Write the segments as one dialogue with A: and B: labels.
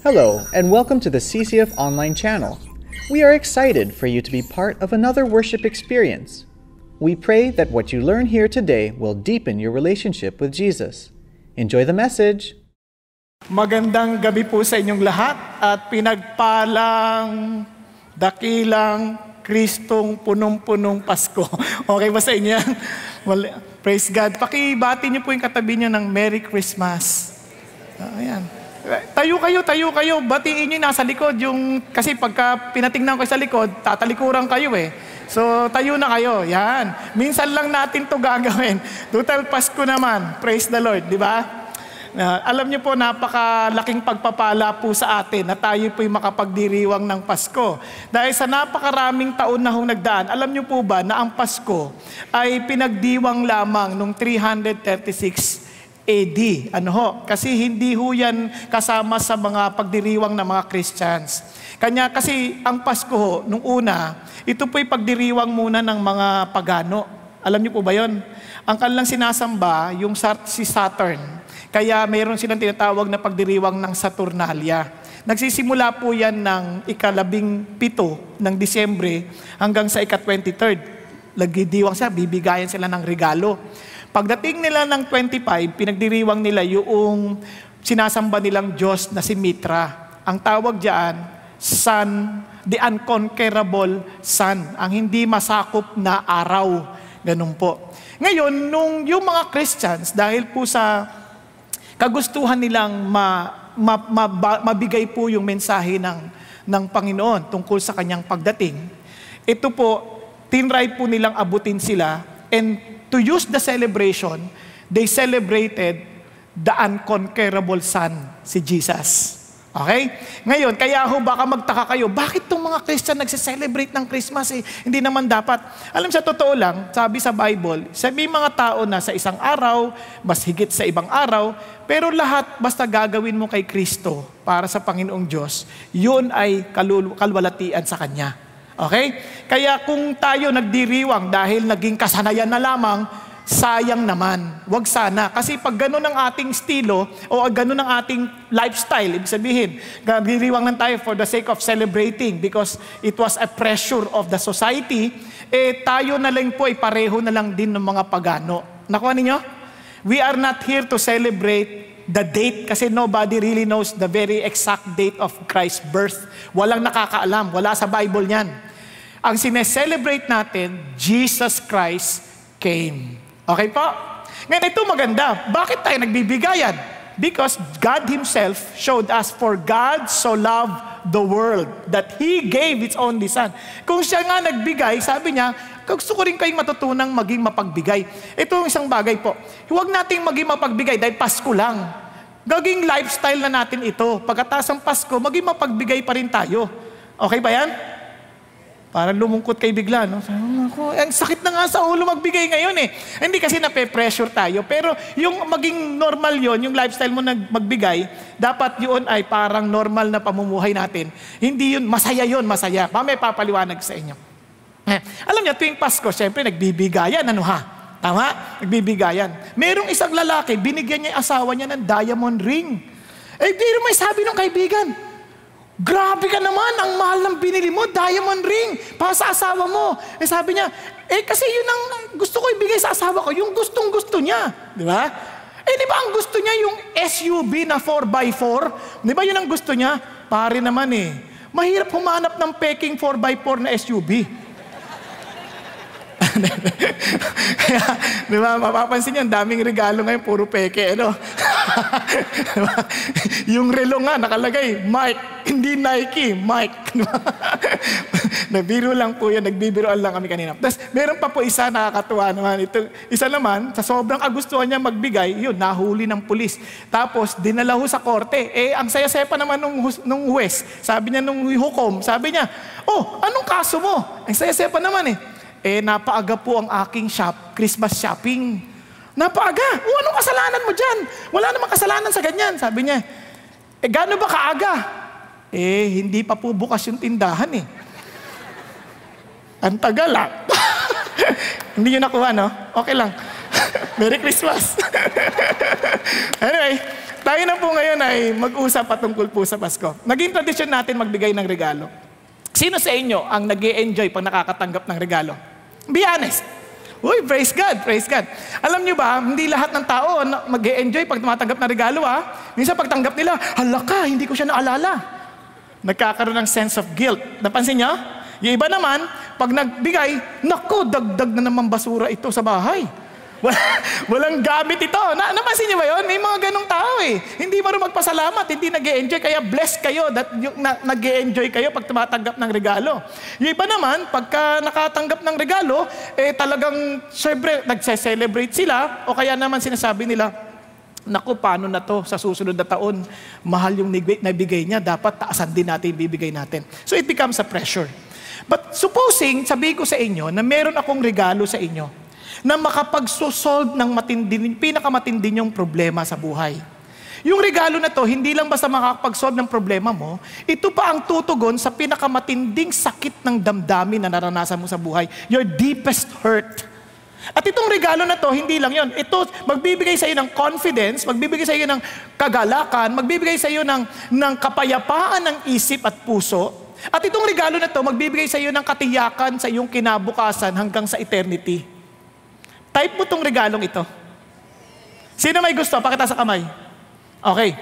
A: Hello, and welcome to the CCF Online channel. We are excited for you to be part of another worship experience. We pray that what you learn here today will deepen your relationship with Jesus. Enjoy the message!
B: Magandang gabi po sa inyong lahat at pinagpalang, dakilang, Kristong punong-punong Pasko. Okay ba sa inyo? Well, praise God. Pakibati niyo po yung katabi niyo ng Merry Christmas. Ayan. Tayo kayo. Batiin nyo yung nasa likod. Kasi pagka pinatingnan ko sa likod, tatalikuran kayo eh. So, tayo na kayo. Yan. Minsan lang natin to gagawin. Total Pasko naman. Praise the Lord. Di ba? Alam niyo po, napakalaking pagpapala po sa atin na tayo po'y makapagdiriwang ng Pasko. Dahil sa napakaraming taon na hong nagdaan, alam niyo po ba na ang Pasko ay pinagdiwang lamang noong 336 AD. Kasi hindi ho yan kasama sa mga pagdiriwang ng mga Christians. Kanya kasi ang Pasko ho, nung una, ito po'y pagdiriwang muna ng mga pagano. Alam niyo po ba yon? Ang kanilang sinasamba, si Saturn. Kaya mayroon silang tinatawag na pagdiriwang ng Saturnalia. Nagsisimula po yan ng ika-17 ng Disyembre hanggang sa ika-23. Nagdidiwang siya, bibigayan sila ng regalo. Pagdating nila ng 25, pinagdiriwang nila yung sinasamba nilang Diyos na si Mitra. Ang tawag diyan, Sun, the unconquerable sun, ang hindi masakop na araw. Ganun po. Ngayon, yung mga Christians, dahil po sa kagustuhan nilang mabigay po yung mensahe ng Panginoon tungkol sa kanyang pagdating, ito po, tinry po nilang abutin sila, and to use the celebration, they celebrated the unconquerable Son, si Jesus. Okay? Ngayon, kaya ho baka magtaka kayo, bakit itong mga Christian nagse-celebrate ng Christmas eh? Hindi naman dapat. Alam, sa totoo lang, sabi sa Bible, may mga tao na sa isang araw, mas higit sa ibang araw, pero lahat basta gagawin mo kay Kristo para sa Panginoong Diyos, yun ay kalwalatian sa Kanya. Okay? Kaya kung tayo nagdiriwang dahil naging kasanayan na lamang, sayang naman. Wag sana. Kasi pag gano'n ang ating estilo o gano'n ang ating lifestyle, ibig sabihin, nagdiriwang lang tayo for the sake of celebrating because it was a pressure of the society, tayo na lang po pareho na lang din ng mga pagano. Nakuha ninyo? We are not here to celebrate the date kasi nobody really knows the very exact date of Christ's birth. Walang nakakaalam. Wala sa Bible niyan. Ang sineselebrate natin, Jesus Christ came. Okay po? Ngayon, ito maganda. Bakit tayo nagbibigayan? Because God Himself showed us, for God so loved the world that He gave His only Son. Kung siya nga nagbigay, sabi niya, gusto ko rin kayong matutunang maging mapagbigay. Ito yung isang bagay po. Huwag nating maging mapagbigay dahil Pasko lang. Gaging lifestyle na natin ito. Pagkatapos ng Pasko, maging mapagbigay pa rin tayo. Okay ba yan? Parang lumungkot kayo bigla, no? Ang sakit na nga sa ulo magbigay ngayon eh. Hindi kasi nape-pressure tayo. Pero yung maging normal yon, yung lifestyle mo na magbigay, dapat yun ay parang normal na pamumuhay natin. Hindi yun, masaya yun, masaya. Mamaya papaliwanag sa inyo. Alam niyo, tuwing Pasko, syempre nagbibigayan, ano ha? Tama? Nagbibigayan. Merong isang lalaki, binigyan niya yung asawa niya ng diamond ring. Pero may sabi ng kaibigan, grabe ka naman, ang mahal ng binili mo, diamond ring, para sa asawa mo. Sabi niya, kasi yun ang gusto ko ibigay sa asawa ko, yung gustong-gusto niya. Di ba? Di ba ang gusto niya yung SUV na 4x4? Di ba yun ang gusto niya? Pare naman mahirap humanap ng peking 4x4 na SUV. Kaya, di ba, mapapansin niyo, ang daming regalo ngayon, puro peke, ano? Diba? Yung relo nga, nakalagay, Mike, hindi Nike, Mike. Diba? Nagbiro lang po yan, nagbibiroan lang kami kanina. Tapos, meron pa po isa, nakakatuwa naman. Ito, isa naman, sa sobrang kagustuhan niya magbigay, yun, nahuli ng pulis. Tapos, dinala ho sa korte. ang saya-saya pa naman nung huwes. Sabi niya, nung hukom, sabi niya, anong kaso mo? Ang saya-saya pa naman napaaga po ang aking Christmas shopping. Napaaga? Anong kasalanan mo dyan? Wala namang kasalanan sa ganyan. Sabi niya, gaano ba kaaga? Hindi pa po bukas yung tindahan Ang tagal Hindi nyo nakuha, no? Okay lang. Merry Christmas. Anyway, Tayo na po ngayon ay mag-usap patungkol po sa Pasko. Naging tradisyon natin magbigay ng regalo. Sino sa inyo ang nag-e-enjoy pag nakakatanggap ng regalo? Be honest. Uy, praise God, praise God. Alam nyo ba, hindi lahat ng tao mag-e-enjoy pag tumatanggap ng regalo, Minsan pagtanggap nila, hala ka, hindi ko siya naalala. Nagkakaroon ng sense of guilt. Napansin nyo? Yung iba naman, pag nagbigay, naku, dagdag na naman basura ito sa bahay. Walang gamit ito. Napansin niyo ba yun? May mga ganong tao Hindi marunong magpasalamat, hindi nag-e-enjoy. Kaya blessed kayo that nag-e-enjoy kayo pag tumatanggap ng regalo. Yung iba naman, pagka nakatanggap ng regalo, talagang, syempre, nagse-celebrate sila o kaya naman sinasabi nila, naku, paano na to sa susunod na taon? Mahal yung nabigay niya, dapat taasan din natin yung bibigay natin. So it becomes a pressure. But supposing, sabihin ko sa inyo na meron akong regalo sa inyo, na makapag-solve ng pinakamatindi niyong problema sa buhay. Yung regalo na to, hindi lang basta makakapag-solve ng problema mo, ito pa ang tutugon sa pinakamatinding sakit ng damdamin na naranasan mo sa buhay. Your deepest hurt. At itong regalo na to, hindi lang yon. Ito, magbibigay sa iyo ng confidence, magbibigay sa iyo ng kagalakan, magbibigay sa iyo ng kapayapaan ng isip at puso. At itong regalo na to, magbibigay sa iyo ng katiyakan sa iyong kinabukasan hanggang sa eternity. Type mo tong regalong ito. Sino may gusto? Pakita sa kamay. Okay.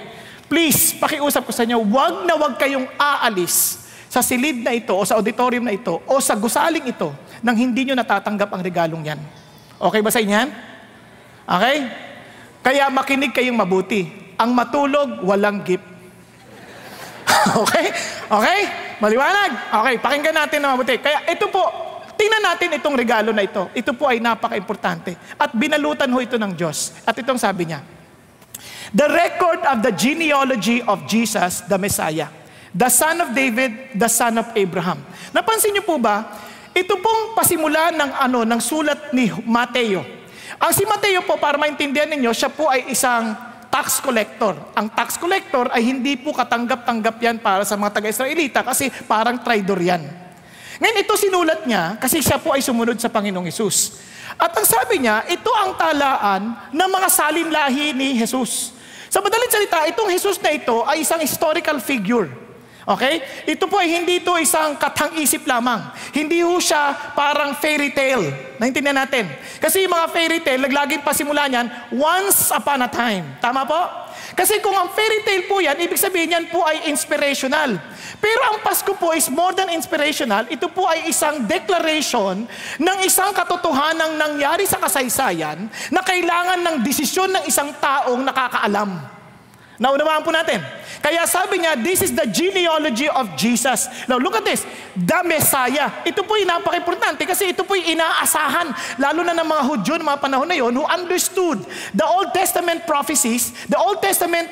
B: Please, pakiusap ko sa inyo, wag na wag kayong aalis sa silid na ito o sa auditorium na ito o sa gusaling ito nang hindi nyo natatanggap ang regalong yan. Okay ba sa inyo yan? Okay? Kaya makinig kayong mabuti. Ang matulog, walang gift. Okay? Okay? Maliwanag? Okay, pakinggan natin na mabuti. Kaya ito po, tingnan natin itong regalo na ito. Ito po ay napaka-importante. At binalutan ho ito ng Diyos. At itong sabi niya, the record of the genealogy of Jesus, the Messiah, the son of David, the son of Abraham. Napansin niyo po ba, ito pong pasimula ng sulat ni Mateo. Ang si Mateo po, para maintindihan ninyo, siya po ay isang tax collector. Ang tax collector ay hindi po katanggap-tanggap yan para sa mga taga-Israelita kasi parang traidor yan. Ngayon ito sinulat niya kasi siya po ay sumunod sa Panginoong Hesus. At ang sabi niya, ito ang talaan ng mga salinlahi ni Jesus. Sa madaling salita, itong Jesus na ito ay isang historical figure. Okay? Ito po ay hindi ito isang katang-isip lamang. Hindi ho siya parang fairy tale. Naintindihan natin. Kasi yung mga fairy tale, naglaging pasimula niyan, once upon a time. Tama po? Kasi kung ang fairy tale po yan, ibig sabihin yan po ay inspirational. Pero ang Pasko po is more than inspirational. Ito po ay isang declaration ng isang katotohanang nangyari sa kasaysayan na kailangan ng desisyon ng isang taong nakakaalam. Naunawaan po natin. Kaya sabi niya, this is the genealogy of Jesus. Now look at this, the Messiah. Ito po yung napaka-importante kasi ito po yung inaasahan, lalo na ng mga Hudyo ng mga panahon na yon who understood the Old Testament prophecies, the Old Testament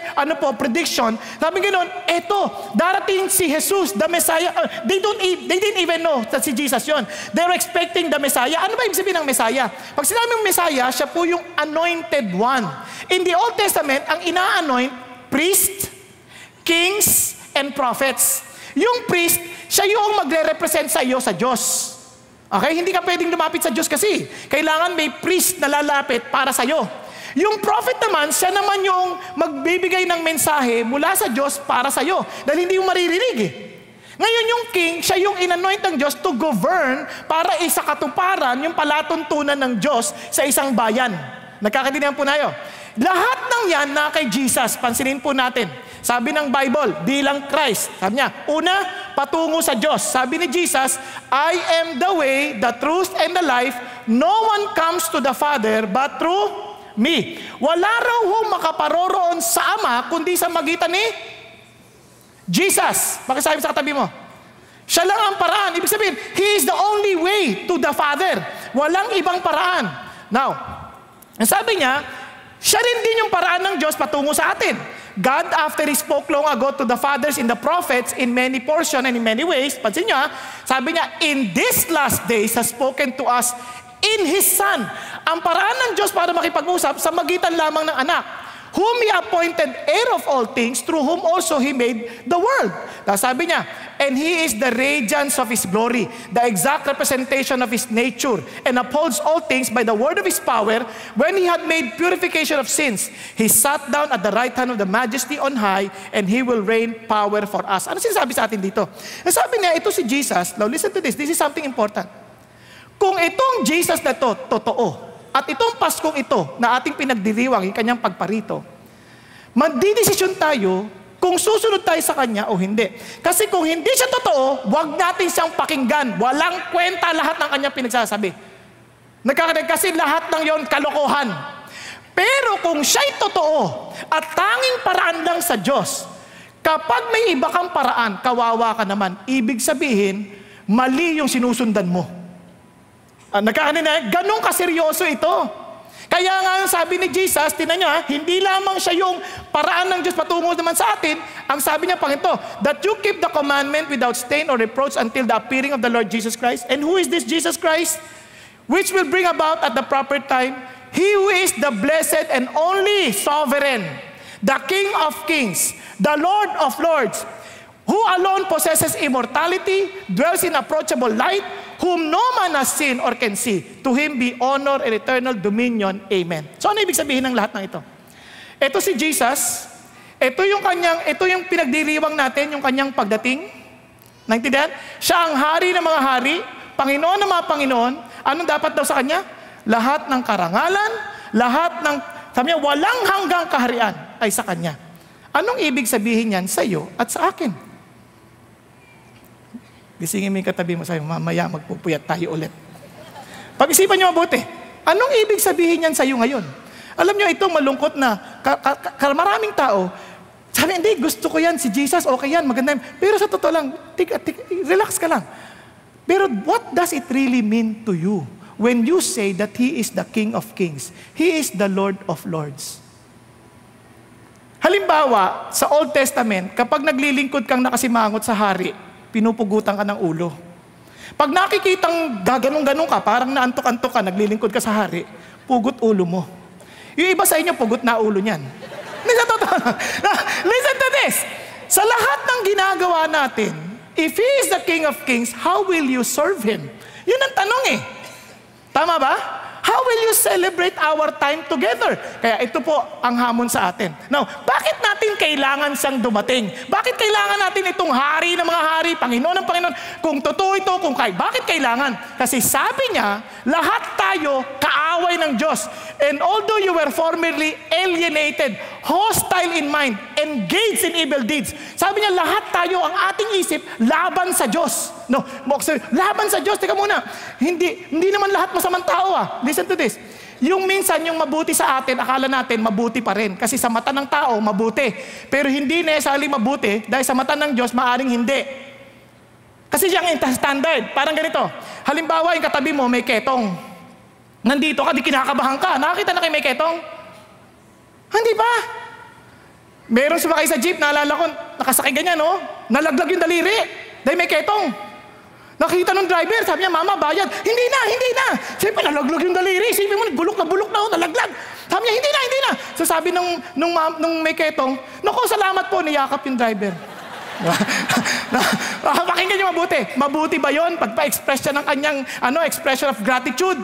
B: prediction. Sabi ganoon, eto, darating si Jesus, the Messiah. They didn't even know that si Jesus yon. They were expecting the Messiah. Ano ba ibig sabihin ng Messiah? Pag sinabing Messiah, siya po yung anointed one. In the Old Testament, ang ina-anoint, priest, kings, and prophets. Yung priest, siya yung magre-represent sa iyo sa Diyos. Okay? Hindi ka pwedeng lumapit sa Diyos kasi. Kailangan may priest na lalapit para sa iyo. Yung prophet naman, siya naman yung magbibigay ng mensahe mula sa Diyos para sa iyo. Dahil hindi yung maririnig Ngayon yung king, siya yung inanoint ng Diyos to govern para isakatuparan yung palatuntunan ng Diyos sa isang bayan. Nagkakaintindihan po tayo. Lahat ng yan na kay Jesus, pansinin po natin. Sabi ng Bible, bilang Christ. Sabi niya, una, patungo sa Diyos. Sabi ni Jesus, I am the way, the truth, and the life. No one comes to the Father but through me. Wala raw makaparoroon sa Ama, kundi sa magitan ni Jesus. Pakisabi sa katabi mo. Siya lang ang paraan. Ibig sabihin, He is the only way to the Father. Walang ibang paraan. Now, sabi niya, siya rin din yung paraan ng Diyos patungo sa atin. God, after He spoke long ago to the fathers and the prophets in many portions and in many ways, pansin niyo, sabi niya, in this last days has spoken to us in His Son. Ang paraan ng Diyos para makipag-usap sa magitan lamang ng anak. whom He appointed heir of all things, through whom also He made the world. Tapos sabi niya, and He is the radiance of His glory, the exact representation of His nature, and upholds all things by the word of His power. When He had made purification of sins, He sat down at the right hand of the Majesty on high, and He will rain power for us. Ano sinasabi sa atin dito? Sabi niya, ito si Jesus. Now listen to this. This is something important. Kung itong Jesus na to, totoo, at itong Paskong ito na ating pinagdiriwang, yung kanyang pagparito, magdidesisyon tayo kung susunod tayo sa kanya o hindi. Kasi kung hindi siya totoo, wag natin siyang pakinggan. Walang kwenta lahat ng kanyang pinagsasabi. Kasi lahat ng yon kalokohan. Pero kung siya'y totoo at tanging paraan lang sa Diyos, kapag may iba kang paraan, kawawa ka naman. Ibig sabihin, mali yung sinusundan mo. Ganun kaseryoso ito. Kaya nga sabi ni Jesus, tinan nyo hindi lamang siya yung paraan ng Diyos patungo naman sa atin. Ang sabi niya pang ito, that you keep the commandment without stain or reproach until the appearing of the Lord Jesus Christ. And who is this Jesus Christ? Which will bring about at the proper time, He who is the blessed and only sovereign, the King of kings, the Lord of lords, who alone possesses immortality, dwells in approachable light, whom no man has seen or can see. To Him be honor and eternal dominion. Amen. So ano ibig sabihin ng lahat ng ito? Ito si Jesus, ito yung pinagdiriwang natin, yung kanyang pagdating. Naintindihan? Siya ang hari ng mga hari, Panginoon ng mga Panginoon. Anong dapat daw sa kanya? Lahat ng karangalan, lahat ng, sabi niya, walang hanggang kaharian ay sa kanya. Anong ibig sabihin yan sa iyo at sa akin? Gisingin mo yung katabi mo, sabi, mamaya magpupuyat tayo ulit. Pag-isipan niyo mabuti, anong ibig sabihin yan sa iyo ngayon? Alam niyo, itong malungkot na maraming tao, sabi, hindi, gusto ko yan, si Jesus, okay yan, maganda yan. Pero sa totoo lang, relax ka lang. Pero what does it really mean to you when you say that He is the King of kings? He is the Lord of lords. Halimbawa, sa Old Testament, kapag naglilingkod kang nakasimangot sa hari, pinupugutan ka ng ulo. Pag nakikitang gaganong-ganong ka, parang naantok-antok ka, naglilingkod ka sa hari, pugot ulo mo. Yung iba sa inyo, pugot na ulo niyan. Listen to this. Sa lahat ng ginagawa natin, if He is the King of kings, how will you serve Him? Yun ang tanong eh. Tama ba? How will you celebrate our time together? Kaya ito po ang hamon sa atin. Now, bakit natin kailangan siyang dumating? Bakit kailangan natin itong hari ng mga hari, Panginoon ng Panginoon? Kung totoo ito, bakit kailangan? Kasi sabi niya, lahat tayo kaaway ng Diyos. And although you were formerly alienated, hostile in mind, engaged in evil deeds, sabi niya, lahat tayo, ang ating isip, laban sa Diyos. No, laban sa Diyos. Teka muna, hindi naman lahat masamang tao Listen to this. Yung minsan, yung mabuti sa atin, akala natin mabuti pa rin. Kasi sa mata ng tao, mabuti. Pero hindi necessarily mabuti dahil sa mata ng Diyos, maaring hindi. Kasi yung standard, parang ganito. Halimbawa, yung katabi mo, may ketong. Nandito ka, di kinakabahan ka. Nakakita na kayo may ketong? Hindi pa. Meron sumakay sa jeep, naalala ko, nakasakay ganyan, no? Nalaglag yung daliri. Dahil may ketong. Nakita nung driver, sabi niya, mama, bayad. Hindi na. Siyempre, nalaglag yung daliri. Siyempre mo, bulok na, nalaglag. Sabi niya, hindi na. So sabi nung may ketong, naku, salamat po, niyakap yung driver. Pakinggan niyo mabuti. Mabuti ba yon? Pagpa-express siya ng kanyang expression of gratitude.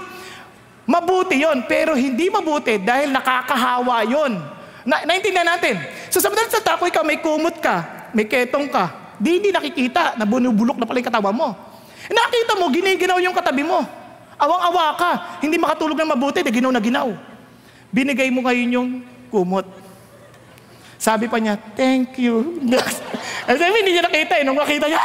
B: Mabuti yon, pero hindi mabuti dahil nakakahawa yon. Naintindihan natin. So sa madalas sa tako, ikaw may kumot ka, may ketong ka, hindi nakikita, nabunubulok na pala yung katawa mo. Nakita mo, giniginaw yung katabi mo. Awang-awa ka. Hindi makatulog ng mabuti, ginaw na ginaw. Binigay mo ngayon yung kumot. Sabi pa niya, thank you. Sabi, hindi niya nakita Nung nakita niya,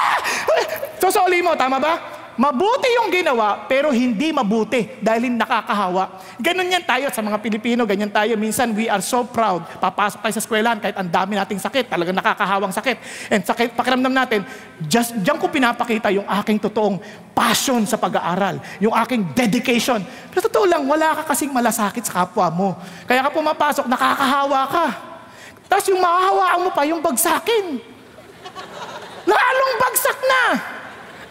B: sosoli mo, tama ba? Mabuti yung ginawa, pero hindi mabuti dahil nakakahawa. Ganun yan tayo sa mga Pilipino, ganyan tayo. Minsan, we are so proud. Papasok tayo sa eskwelahan kahit ang dami nating sakit, talagang nakakahawang sakit. And sakit, pakiramdam natin, diyan ko pinapakita yung aking totoong passion sa pag-aaral, yung aking dedication. Pero totoo lang, wala ka kasing malasakit sa kapwa mo. Kaya ka pumapasok, nakakahawa ka. Tapos yung mahahawaan mo pa, yung bagsakin. Lalong bagsak na.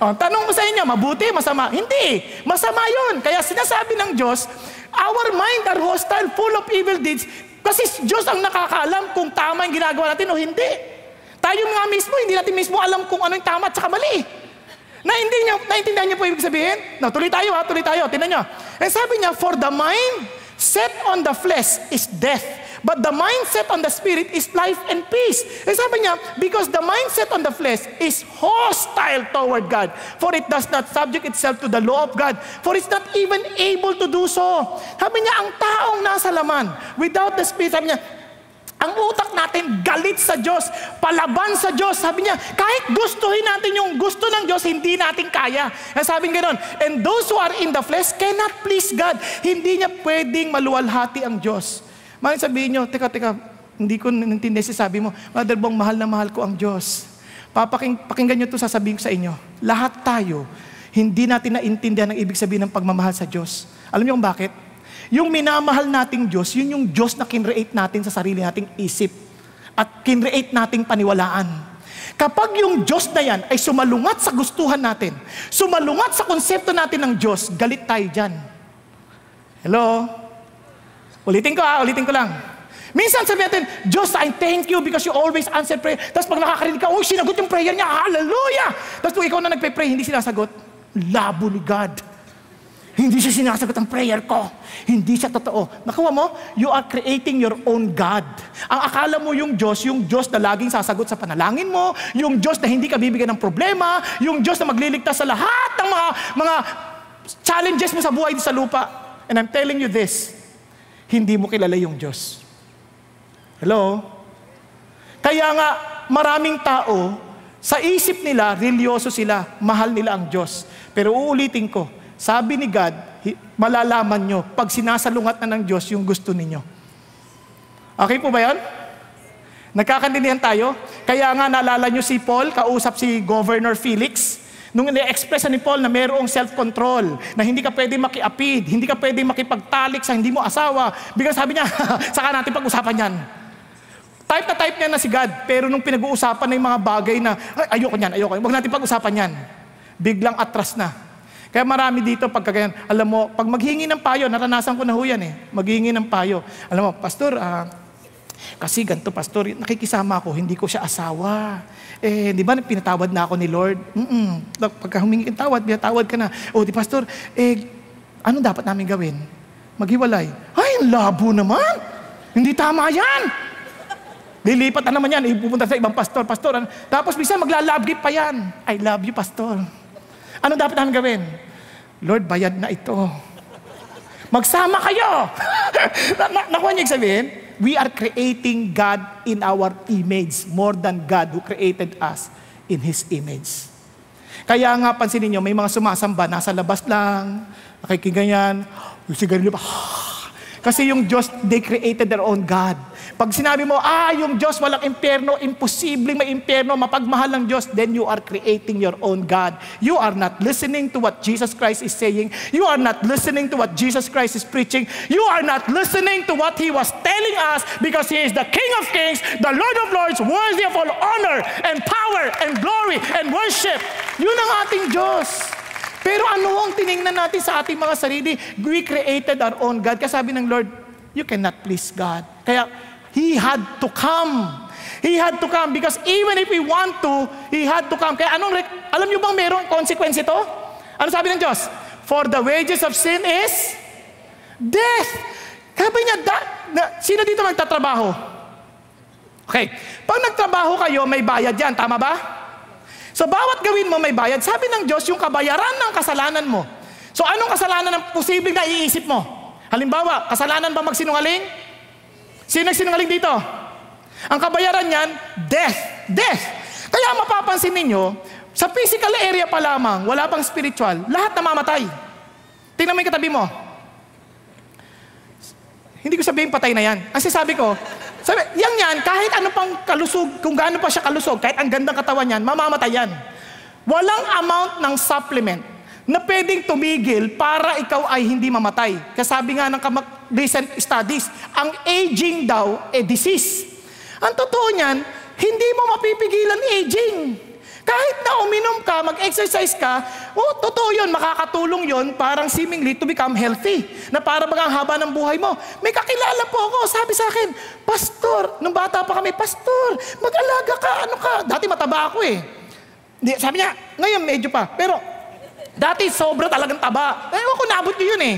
B: Tanong ko sa inyo, mabuti, masama? Hindi. Masama yun. Kaya sinasabi ng Diyos, our mind are hostile, full of evil deeds. Kasi Diyos ang nakakaalam kung tama yung ginagawa natin o hindi. Tayo nga mismo, hindi natin mismo alam kung ano yung tama at saka mali. Naintindihan niyo po ibig sabihin? No, tuloy tayo. Tingnan niyo. And sabi niya, for the mind set on the flesh is death, but the mind set on the spirit is life and peace. And sabi niya, because the mind set on the flesh is hostile toward God, for it does not subject itself to the law of God, for it's not even able to do so. Sabi niya, ang taong nasa laman, without the spirit, sabi niya, ang utak natin galit sa Diyos, palaban sa Diyos. Sabi niya, kahit gustuhin natin yung gusto ng Diyos, hindi natin kaya. Sabi nga ganoon, and those who are in the flesh cannot please God. Hindi niya pwedeng maluwalhati ang Diyos. Maraming sabihin niyo, teka, hindi ko nintindi si sabi mo, Brother Bong, mahal na mahal ko ang Diyos. Pakinggan niyo ito, sasabihin ko sa inyo. Lahat tayo, hindi natin naintindihan ang ibig sabihin ng pagmamahal sa Diyos. Alam niyo kung bakit? Yung minamahal nating Diyos, yun yung Diyos na kinreate natin sa sarili nating isip at kinreate nating paniwalaan. Kapag yung Diyos na yan ay sumalungat sa gustuhan natin, sumalungat sa konsepto natin ng Diyos, galit tayo dyan. Hello? Ulitin ko lang. Minsan sabi natin, Diyos, I thank you because you always answer prayer. Tapos pag nakakarinig ka, sinagot yung prayer niya, hallelujah! Tapos kung ikaw na nagpe-pray, hindi sinasagot, labo ni God. Hindi siya sinasagot ang prayer ko. Hindi siya totoo. Nakuha mo? You are creating your own God. Ang akala mo yung Diyos na laging sasagot sa panalangin mo, yung Diyos na hindi ka bibigyan ng problema, yung Diyos na magliligtas sa lahat ng mga challenges mo sa buhay sa lupa. And I'm telling you this, hindi mo kilala yung Diyos. Hello? Kaya nga, maraming tao, sa isip nila, religyoso sila, mahal nila ang Diyos. Pero uulitin ko, sabi ni God, malalaman nyo pag sinasalungat na ng Diyos yung gusto ninyo. Okay po ba yan? Nagkakantindihan tayo? Kaya nga naalala nyo si Paul, kausap si Governor Felix, nung i-express ni Paul na mayroong self-control, na hindi ka pwede makiapid, hindi ka pwede makipagtalik sa hindi mo asawa. Biglang sabi niya, saka natin pag-usapan yan. Type niya na si God, pero nung pinag-uusapan na yung mga bagay na, ayoko yan, huwag natin pag-usapan yan. Biglang atras na. Kaya marami dito pagkaganyan, alam mo, pag maghingi ng payo, naranasan ko na ho yan maghingi ng payo. Alam mo, Pastor, kasi ganito, Pastor, nakikisama ako, hindi ko siya asawa. Di ba, pinatawad na ako ni Lord? Pagka humingi ng tawad, pinatawad ka na. Di Pastor, ano dapat namin gawin? Maghiwalay. Ay, labo naman! Hindi tama yan! Lilipat na naman yan, ipupunta sa ibang pastor. Tapos bisa magla-love gift pa yan. I love you, Pastor. Ano dapat namin gawin? Lord, bayad na ito. Magsama kayo! Nakuha niyo sabihin? We are creating God in our image more than God who created us in His image. Kaya nga, pansinin niyo, may mga sumasamba, nasa labas lang, nakikiganyan, yung sigarilyo pa, kasi yung Diyos, they created their own God. Pag sinabi mo, yung Diyos walang impyerno, imposibleng may impyerno, mapagmahal ng Diyos, then you are creating your own God. You are not listening to what Jesus Christ is saying. You are not listening to what Jesus Christ is preaching. You are not listening to what He was telling us because He is the King of Kings, the Lord of Lords, worthy of all honor and power and glory and worship. Yun ang ating Diyos. Pero ano ang tiningnan natin sa ating mga sarili? We created our own God. Kaya sabi ng Lord, you cannot please God. Kaya He had to come. He had to come because even if we want to, He had to come. Kaya alam niyo bang mayroong consequence ito? Ano sabi ng Diyos? For the wages of sin is death. Sabi niya, sino dito magtatrabaho? Okay. Pag nagtrabaho kayo, may bayad yan. Tama ba? So, bawat gawin mo may bayad. Sabi ng Diyos, yung kabayaran ng kasalanan mo. So, anong kasalanan ang posibleng naiisip mo? Halimbawa, kasalanan ba magsinungaling? Sino nagsinungaling dito? Ang kabayaran niyan, death. Death. Kaya mapapansin ninyo, sa physical area pa lamang, wala pang spiritual, lahat namamatay. Tingnan mo yung katabi mo. Hindi ko sabihin patay na yan. Kasi sabi ko, yan, kahit ano pang kalusog, kung gaano pa siya kalusog, kahit ang gandang katawan yan, mamamatay yan. Walang amount ng supplement na pwedeng tumigil para ikaw ay hindi mamatay. Kasi sabi nga ng recent studies, ang aging daw, disease. Ang totoo niyan, hindi mo mapipigilan aging. Kahit na uminom ka, mag-exercise ka, totoo yun, makakatulong yun, parang seemingly to become healthy. Na para bang ang haba ng buhay mo. May kakilala po ako, sabi sa akin, Pastor, nung bata pa kami, Pastor, mag-alaga ka, ano ka? Dati mataba ako eh. Sabi niya, ngayon medyo pa. Pero, dati sobra talagang taba. Ewan ko, naabot niyo yun eh.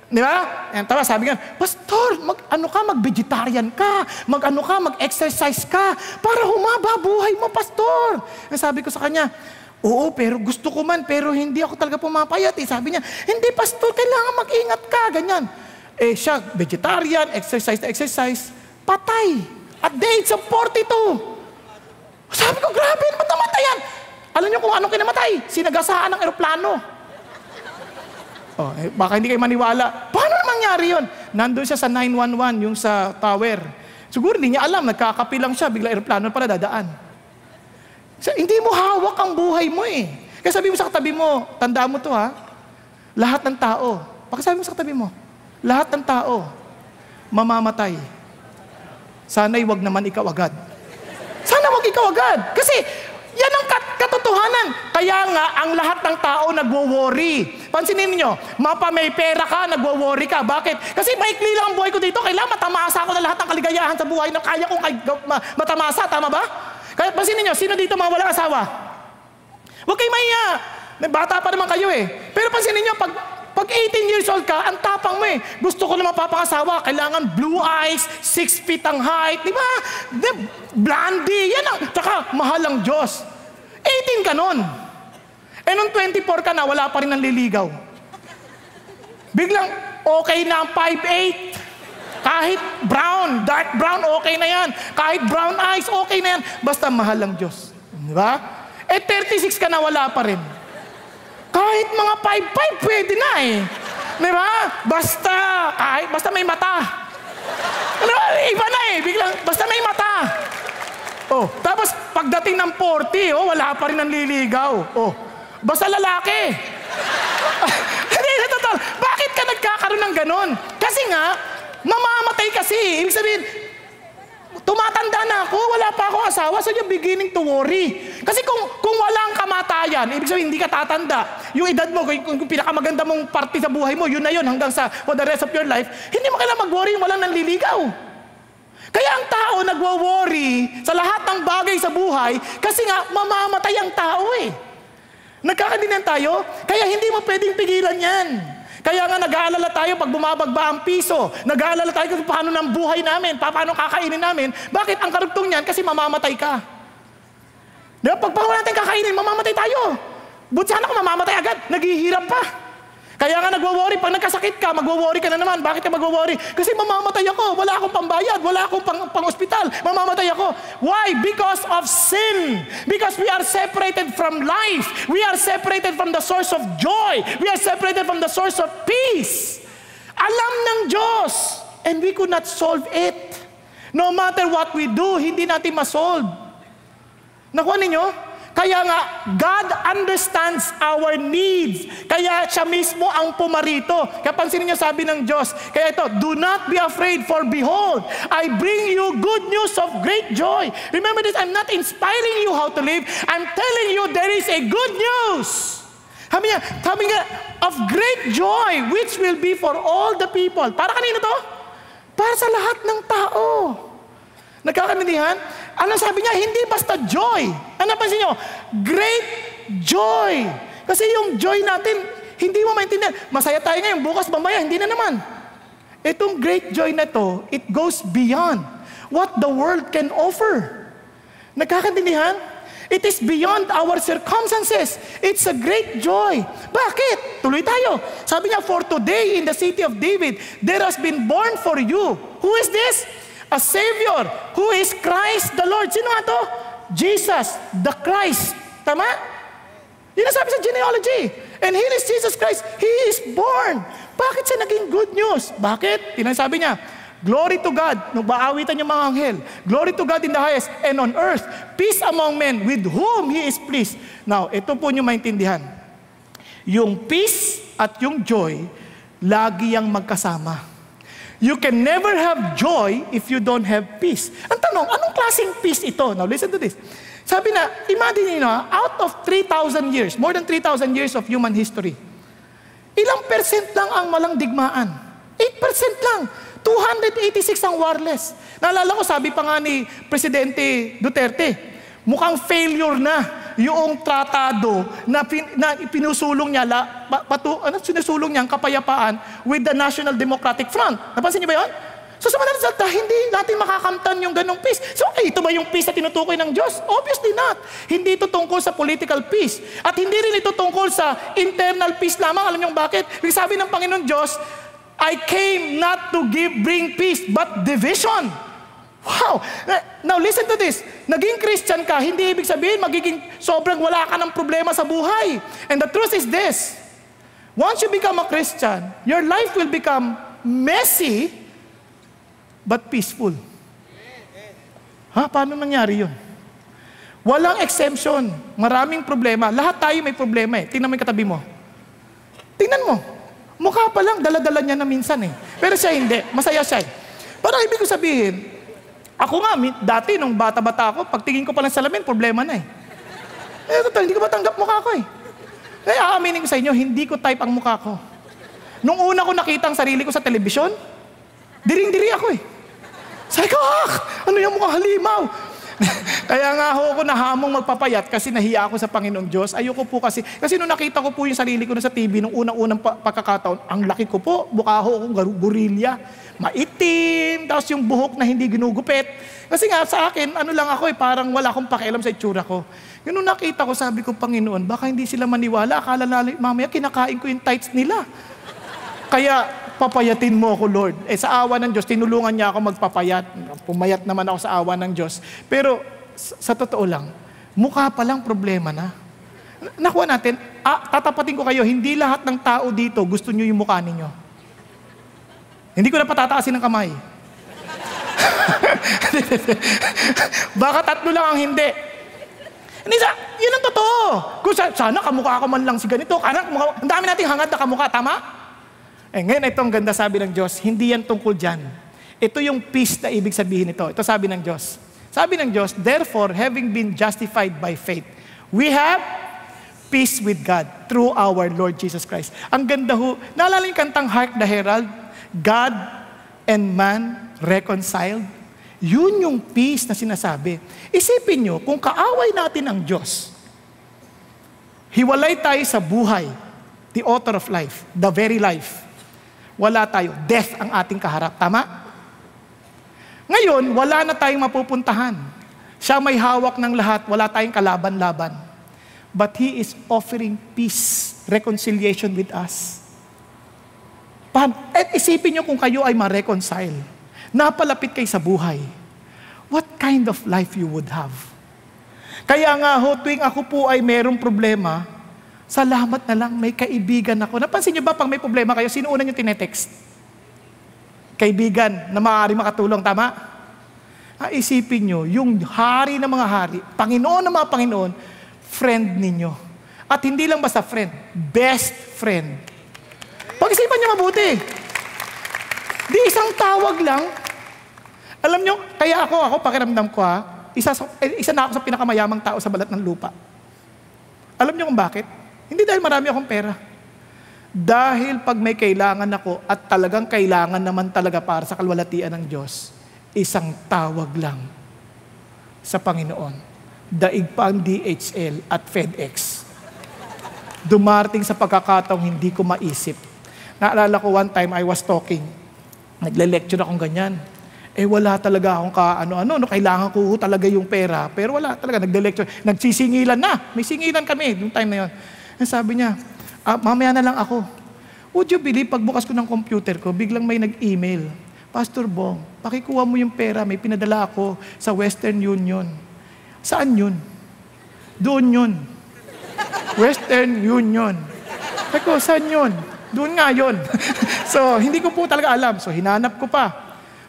B: Di ba? Tama, sabi nga, Pastor, mag-vegetarian ka, mag-exercise ka, para humaba buhay mo, Pastor. Sabi ko sa kanya, oo, pero gusto ko man, pero hindi ako talaga pumapayat. Sabi niya, hindi, Pastor, kailangan mag-ingat ka, ganyan. Siya, vegetarian, exercise, patay. At the age of 42. Sabi ko, grabe, ba't namatay yan? Alam niyo kung anong kinamatay? Sinagasaan ng eroplano. Baka hindi kayo maniwala. Paano nangyari yun? Nandun siya sa 911, yung sa tower. Siguro hindi niya alam, nagkakapi lang siya, bigla aeroplano pala dadaan. Hindi mo hawak ang buhay mo eh. Kaya sabi mo sa katabi mo, tandaan mo to ha, lahat ng tao, pakisabi mo sa katabi mo, lahat ng tao, mamamatay. Sana'y wag naman ikaw agad. Sana wag ikaw agad. Kasi, yan ang katotohanan. Kaya nga, ang lahat ng tao nagwo-worry. Pansinin niyo, may pera ka, nagwo-worry ka. Bakit? Kasi maikli lang ang buhay ko dito. Kailangan matamasa ko na lahat ng kaligayahan sa buhay na kaya kong matamasa. Tama ba? Kaya pansinin niyo, sino dito mga walang asawa? Huwag kayo mahiya. Bata pa naman kayo eh. Pero pansinin niyo, pag 18 years old ka, ang tapang mo eh. Gusto ko na mapapangasawa. Kailangan blue eyes, 6 feet ang height. Di ba? Blondie. Yan ang, tsaka mahal ang Diyos. 18 ka nun. Nung 24 ka na, wala pa rin ang liligaw. Biglang, okay na ang 5'8". Kahit brown, dark brown, okay na yan. Kahit brown eyes, okay na yan. Basta mahal ang Diyos. Di ba? 36 ka na, wala pa rin. Kahit mga 5'5", pwede na eh. Di ba? Basta may mata. Iba na eh. Biglang, basta may mata. Tapos pagdating ng 40, wala pa rin ang liligaw. Basta lalaki. Hindi, totoo. Bakit ka nagkakaroon ng ganon? Kasi nga, mamamatay kasi. Ibig sabihin, tumatanda na ako, wala pa akong asawa, so you're beginning to worry. Kasi kung walang kamatayan, ibig sabihin, hindi ka tatanda. Yung edad mo, kung pinakamaganda mong parte sa buhay mo, yun na yun, hanggang sa for the rest of your life, hindi mo kailangan mag-worry yung walang nanliligaw. Kaya ang tao nagwo-worry sa lahat ng bagay sa buhay kasi nga mamamatay ang tao eh. Nagkakaintindihan tayo? Kaya hindi mo pwedeng pigilan yan. Kaya nga nag-aalala tayo pag bumabagba ang piso. Nag-aalala tayo kung paano ng buhay namin, paano kakainin namin. Bakit ang karugtong niyan? Kasi mamamatay ka. Diba? Pag paano natin kakainin, mamamatay tayo. Buti sana kung mamamatay agad, naghihirap pa. Kaya nga nagwo-worry, pag nagkasakit ka, magwo-worry ka na naman. Bakit ka magwo-worry? Kasi mamamatay ako, wala akong pambayad, wala akong pang-ospital, mamamatay ako. Why? Because of sin. Because we are separated from life. We are separated from the source of joy. We are separated from the source of peace. Alam ng Diyos. And we could not solve it. No matter what we do, hindi natin ma-solve. Nakuha ninyo? Kaya nga, God understands our needs. Kaya siya mismo ang pumarito. Kaya pansinin niyo sabi ng Diyos. Kaya ito, do not be afraid, for behold, I bring you good news of great joy. Remember this, I'm not inspiring you how to live. I'm telling you there is a good news. Sabi niya, of great joy, which will be for all the people. Para kanino to? Para sa lahat ng tao. Nagkakaintindihan? Ano sabi niya? Hindi basta joy. Ano napansin niyo? Great joy. Kasi yung joy natin, hindi mo maintindihan. Masaya tayo ngayon, bukas mamaya, hindi na naman. Itong great joy na to, it goes beyond what the world can offer. Nagkakaintindihan? It is beyond our circumstances. It's a great joy. Bakit? Tuloy tayo. Sabi niya, for today in the city of David, there has been born for you. Who is this? A Savior, who is Christ the Lord. Sino nga to? Jesus, the Christ. Tama? Yun ang sabi sa genealogy. And here is Jesus Christ. He is born. Bakit siya naging good news? Bakit? Sabi niya, glory to God. Nung baawitan yung mga anghel. Glory to God in the highest. And on earth, peace among men with whom He is pleased. Now, ito po yung maintindihan. Yung peace at yung joy, lagi yang magkasama. You can never have joy if you don't have peace. Ang tanong, anong klaseng peace ito? Now listen to this. Sabi na, imagine nyo, out of 3,000 years, more than 3,000 years of human history, ilang percent lang ang walang digmaan? 8% lang. 286 ang warless. Naalala ko, sabi pa nga ni Presidente Duterte, mukhang failure na yung tratado na pinusulong niya, sinusulong niya ang kapayapaan with the National Democratic Front. Napansin niyo ba yun? So sa madaling salita, hindi natin makakamtan yung ganong peace. So ito ba yung peace na tinutukoy ng Diyos? Obviously not. Hindi ito tungkol sa political peace. At hindi rin ito tungkol sa internal peace lamang. Alam niyo bakit? Because sabi ng Panginoon Diyos, I came not to bring peace, but division. Wow! Now listen to this. Naging Christian ka, hindi ibig sabihin magiging sobrang wala ka ng problema sa buhay. And the truth is this. Once you become a Christian, your life will become messy, but peaceful. Paano nangyari yun? Walang exemption. Maraming problema. Lahat tayo may problema eh. Tingnan mo yung katabi mo. Tingnan mo. Mukha pa lang, dala-dala niya na minsan eh. Pero siya hindi. Masaya siya eh. Parang ibig ko sabihin, ako nga, dati nung bata-bata ako, pagtingin ko pa lang sa salamin, problema na eh. Total, hindi ko matanggap mukha ko eh. Kaya aaminin ko sa inyo, hindi ko type ang mukha ko. Nung una ko nakita ang sarili ko sa telebisyon, diring-diri ako eh. Sabi ko, ano yung mukhang halimaw? Kaya nga ako nahamong magpapayat kasi nahiya ako sa Panginoong Diyos. Ayoko po kasi nung nakita ko po yung sarili ko na sa TV nung unang-unang pagkakataon, ang laki ko po, mukha ako akong gorilya. Maitim, tapos yung buhok na hindi ginugupit. Kasi nga sa akin, ano lang ako eh, parang wala akong pakialam sa itsura ko. Nung nakita ko, sabi ko, Panginoon, baka hindi sila maniwala. Akala na mamaya kinakain ko yung tights nila. Kaya papayatin mo ako, Lord. Sa awa ng Diyos, tinulungan niya ako magpapayat. Pumayat naman ako sa awa ng Diyos. Pero sa totoo lang, mukha pa lang problema na. Nakuha natin, tatapatin ko kayo, hindi lahat ng tao dito gusto nyo yung mukha ninyo. Hindi ko na patataasin ng kamay. Baka 3 lang ang hindi. Yun ang totoo. Kung sana kamukha ko man lang si ganito. Ang dami nating hangad na kamukha, tama? Ngayon itong ganda sabi ng Diyos, hindi yan tungkol dyan. Ito yung peace na ibig sabihin nito. Ito sabi ng Diyos. Sabi ng Diyos, therefore, having been justified by faith, we have peace with God through our Lord Jesus Christ. Ang ganda ho. Naalala yung kantang Hark the Herald? God and man reconciled. Yun yung peace na sinasabi. Isipin nyo, kung kaaway natin ang Diyos, hiwalay tayo sa buhay, the author of life, the very life. Wala tayo. Death ang ating kaharap. Tama? Ngayon, wala na tayong mapupuntahan. Siya may hawak ng lahat. Wala tayong kalaban-laban. But He is offering peace, reconciliation with us. At isipin nyo kung kayo ay ma-reconcile. Napalapit kayo sa buhay. What kind of life you would have? Kaya nga ho, tuwing ako po ay merong problema, salamat na lang, may kaibigan ako. Napansin niyo ba pag may problema kayo, sino una niyo tinetext? Kaibigan na maaari makatulong, tama? Isipin niyo, yung hari ng mga hari, Panginoon ng mga Panginoon, friend ninyo. At hindi lang basta friend, best friend. Pag-isipan niyo mabuti. Di isang tawag lang. Alam niyo, kaya ako pakiramdam ko isa na ako sa pinakamayamang tao sa balat ng lupa. Alam niyo kung bakit? Hindi dahil marami akong pera. Dahil pag may kailangan ako at talagang kailangan naman talaga para sa kalwalatian ng Diyos, isang tawag lang sa Panginoon. Daig pa ang DHL at FedEx. Dumarating sa pagkakataong hindi ko maisip. Naalala ko one time I was talking. Nagle-lecture akong ganyan. Wala talaga akong kailangan ko talaga yung pera. Pero wala talaga, nagle-lecture. Nagsisingilan na. May singilan kami, yung time na yun. Sabi niya, mamaya na lang ako. Would you believe, pagbukas ko ng computer ko, biglang may nag-email. Pastor Bong, pakikuha mo yung pera, may pinadala ako sa Western Union. Saan yun? Doon yun. Western Union. Sabi ko, saan yun? Doon nga yun. So, hindi ko po talaga alam. So, hinanap ko pa.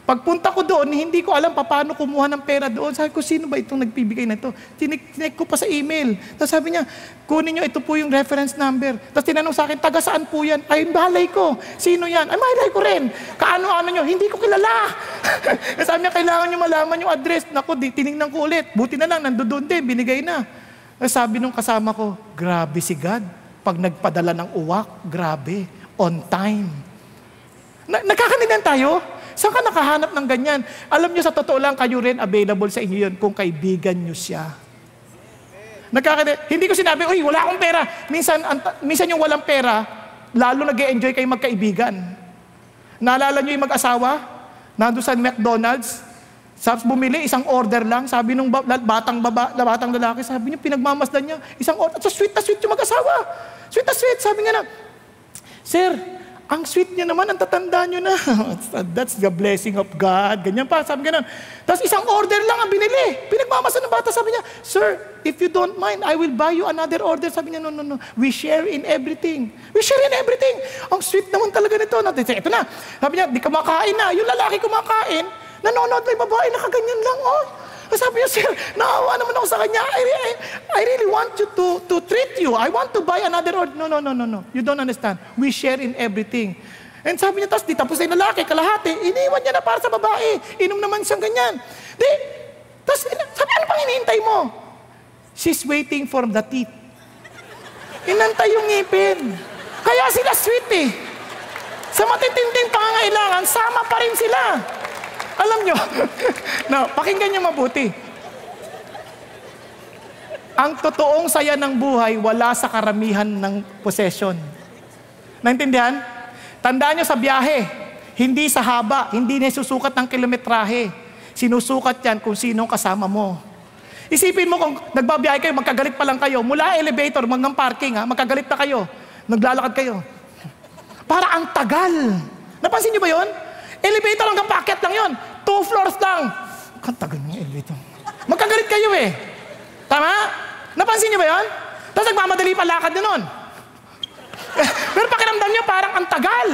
B: Pagpunta ko doon, hindi ko alam paano kumuha ng pera doon. Sabi ko, sino ba itong nagbibigay na ito? Tinik ko pa sa email. Tapos sabi niya, kunin nyo, ito po yung reference number. Tapos tinanong sa akin, taga saan po yan? Ay, malay ko. Sino yan? Ay, malay ko rin. Kaano-ano nyo? Hindi ko kilala. Sabi niya, kailangan nyo malaman yung address. Naku, tinignan ko ulit. Buti na lang, nandoon din, binigay na. Sabi nung kasama ko, grabe si God. Pag nagpadala ng uwak, grabe. On time. Nagkakaningan tayo? Saan ka nakahanap ng ganyan? Alam nyo, sa totoo lang, kayo rin available sa inyo yun kung kaibigan nyo siya. Hindi ko sinabi, uy, wala akong pera. Minsan yung walang pera, lalo nag-e-enjoy kayo magkaibigan. Naalala nyo yung mag-asawa? Nandun sa McDonald's, sabi bumili, isang order lang. Sabi nung batang lalaki, sabi niya, pinagmamasdan niya, isang order. So sweet na sweet yung mag-asawa. Sweet na sweet. Sabi nga na, Sir, ang sweet niya naman, ang tatanda niyo na. That's the blessing of God. Ganyan pa, sabi ganun. Tapos isang order lang ang binili. Pinagmamasa ng bata, sabi niya, Sir, if you don't mind, I will buy you another order. Sabi niya, no. We share in everything. We share in everything. Ang sweet naman talaga nito. Ito na. Sabi niya, di ka makain na. Yung lalaki kumakain, nanonood na yung babae, nakaganyan lang, oh. Sabi niya, Sir, naawa naman ako sa kanya. I really want you to treat you. I want to buy another order. No. You don't understand. We share in everything. And sabi niya, tapos na yung lalaki, kalahati, iniwan niya na para sa babae. Inom naman siyang ganyan. Tapos sabi, ano pang hinihintay mo? She's waiting for the teeth. Inantay yung ngipin. Kaya sila sweet eh. Sa matitinding pangangailangan, sama pa rin sila. Alam nyo, pakinggan nyo mabuti. Ang totoong saya ng buhay, wala sa karamihan ng possession. Naintindihan? Tandaan nyo sa biyahe, hindi sa haba, hindi na susukat ng kilometrahe. Sinusukat yan kung sinong kasama mo. Isipin mo kung nagbabiyahe kayo, magkagalit pa lang kayo, mula elevator, hanggang parking, magkagalit na kayo, naglalakad kayo. Para ang tagal. Napansin nyo ba yun? Elevator hanggang paakyat lang yun. 2 floors lang. Kantagal ng elevator. Magkagalit kayo eh. Tama? Napansin niyo ba yun? Tapos nagmamadali pa lakad nyo nun. Pero pakiramdam nyo parang ang tagal.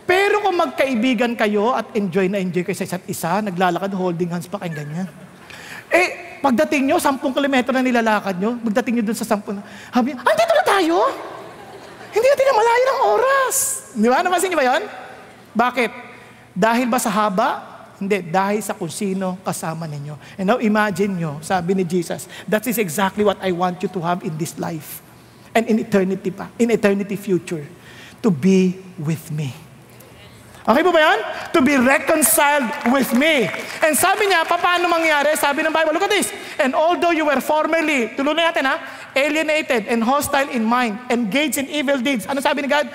B: Pero kung magkaibigan kayo at enjoy kayo sa isa't isa, naglalakad, holding hands pa kayong ganyan. Pagdating nyo, 10 kilometro na nilalakad nyo, magdating nyo dun sa 10, sabi nyo, andito na tayo? Hindi natin na malayo ng oras. Di ba? Napansin nyo ba yun? Bakit? Dahil ba sa haba? Hindi, dahil sa kung sino kasama ninyo. And now imagine nyo, sabi ni Jesus, that is exactly what I want you to have in this life. And in eternity future, to be with me. Okay po ba yan? To be reconciled with me. And sabi niya, paano mangyari? Sabi ng Bible, look at this. And although you were formerly, tuloy natin alienated and hostile in mind, engaged in evil deeds. Ano sabi ni God?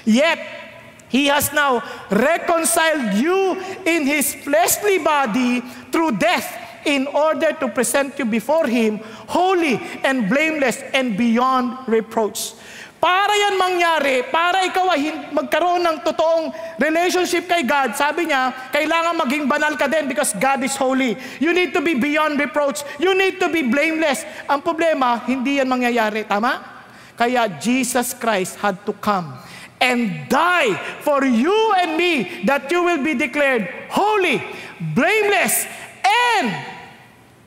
B: Yet, He has now reconciled you in His fleshly body through death in order to present you before Him holy and blameless and beyond reproach. Para yan mangyari, para ikaw ay magkaroon ng totoong relationship kay God, sabi niya, kailangan maging banal ka din because God is holy. You need to be beyond reproach. You need to be blameless. Ang problema, hindi yan mangyayari. Tama? Kaya Jesus Christ had to come and die for you and me that you will be declared holy, blameless, and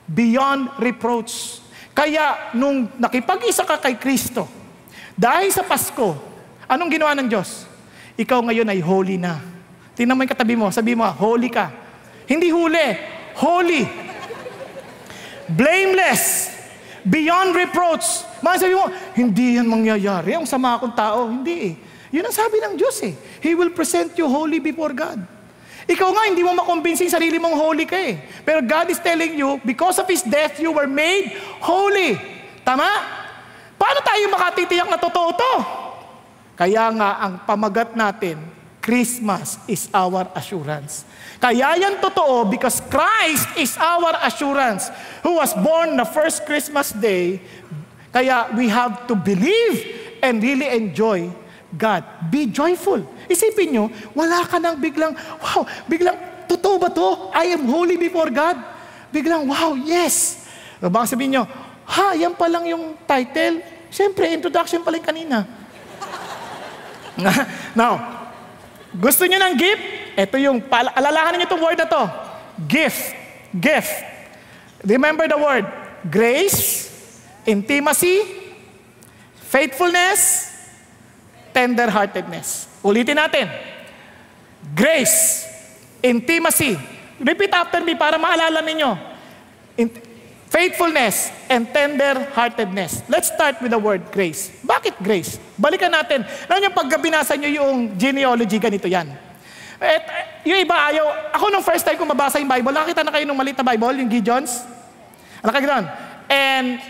B: beyond reproach. Kaya nung nakipag-isa ka kay Kristo, dahil sa Pasko, anong ginawa ng Diyos? Ikaw ngayon ay holy na. Tingnan mo yung katabi mo, sabi mo, holy ka. Hindi huli, holy. Blameless, beyond reproach. Sabi mo, hindi yan mangyayari. Ang sama akong tao. Hindi eh. Yun ang sabi ng Diyos eh. He will present you holy before God. Ikaw nga, hindi mo makumbinsi yung sarili mong holy ka eh. Pero God is telling you, because of His death, you were made holy. Tama? Paano tayo makatitiyak na totoo to? Kaya nga, ang pamagat natin, Christmas is our assurance. Kaya yan totoo because Christ is our assurance who was born the first Christmas day. Kaya we have to believe and really enjoy God. Be joyful. Isipin nyo, wala ka nang biglang, totoo ba to? I am holy before God. Biglang, wow, yes. Baka sabihin nyo, yan pa lang yung title. Siyempre, introduction pa lang kanina. Now, gusto nyo ng gift? Ito yung, alalahanin niyo itong word na to. Gift. Gift. Remember the word. Grace, intimacy, faithfulness, tender-heartedness. Ulitin natin. Grace, intimacy. Repeat after me para maalala ninyo. Faithfulness and tender-heartedness. Let's start with the word grace. Bakit grace? Balikan natin. Alam niyo, pag binasa niyo yung genealogy, ganito yan. Yung iba ayaw. Ako nung first time ko mabasa yung Bible, nakita na kayo nung maliit na Bible, yung Gideons? Ano kayo doon? And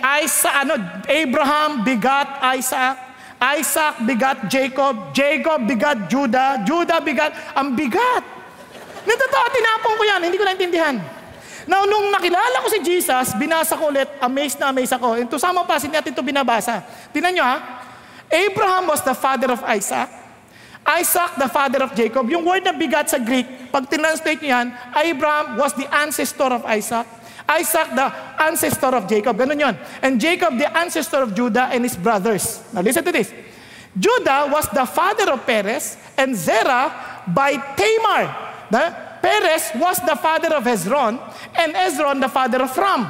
B: Abraham begot Isaac. Isaac begot Jacob. Jacob begot Judah. Judah begot, ang bigat. Natotoo, tinapong ko yan. Hindi ko naintindihan. Now, nung nakilala ko si Jesus, binasa ko ulit, amazed na amazed ako. And to some of us, hindi natin ito binabasa. Tingnan nyo ha. Abraham was the father of Isaac. Isaac, the father of Jacob. Yung word na bigat sa Greek, pag tinranslate nyo yan, Abraham was the ancestor of Isaac. Isaac, the ancestor of Jacob. Ganun yun. And Jacob, the ancestor of Judah and his brothers. Now, listen to this. Judah was the father of Perez and Zerah by Tamar. Perez was the father of Hezron, and Hezron the father of Ram.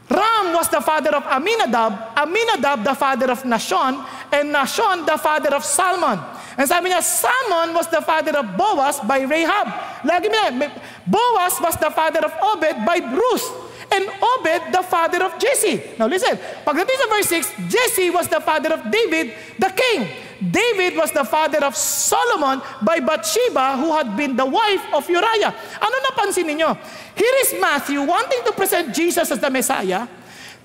B: Ram was the father of Aminadab, Aminadab the father of Nahshon, and Nahshon the father of Salmon. And sabi niya, Salmon was the father of Boaz by Rahab. Lagi niya, Boaz was the father of Obed by Ruth, and Obed the father of Jesse. Now listen, pagdating sa verse 6, Jesse was the father of David, the king. David was the father of Solomon by Bathsheba, who had been the wife of Uriah. Ano napansin ninyo? Here is Matthew wanting to present Jesus as the Messiah.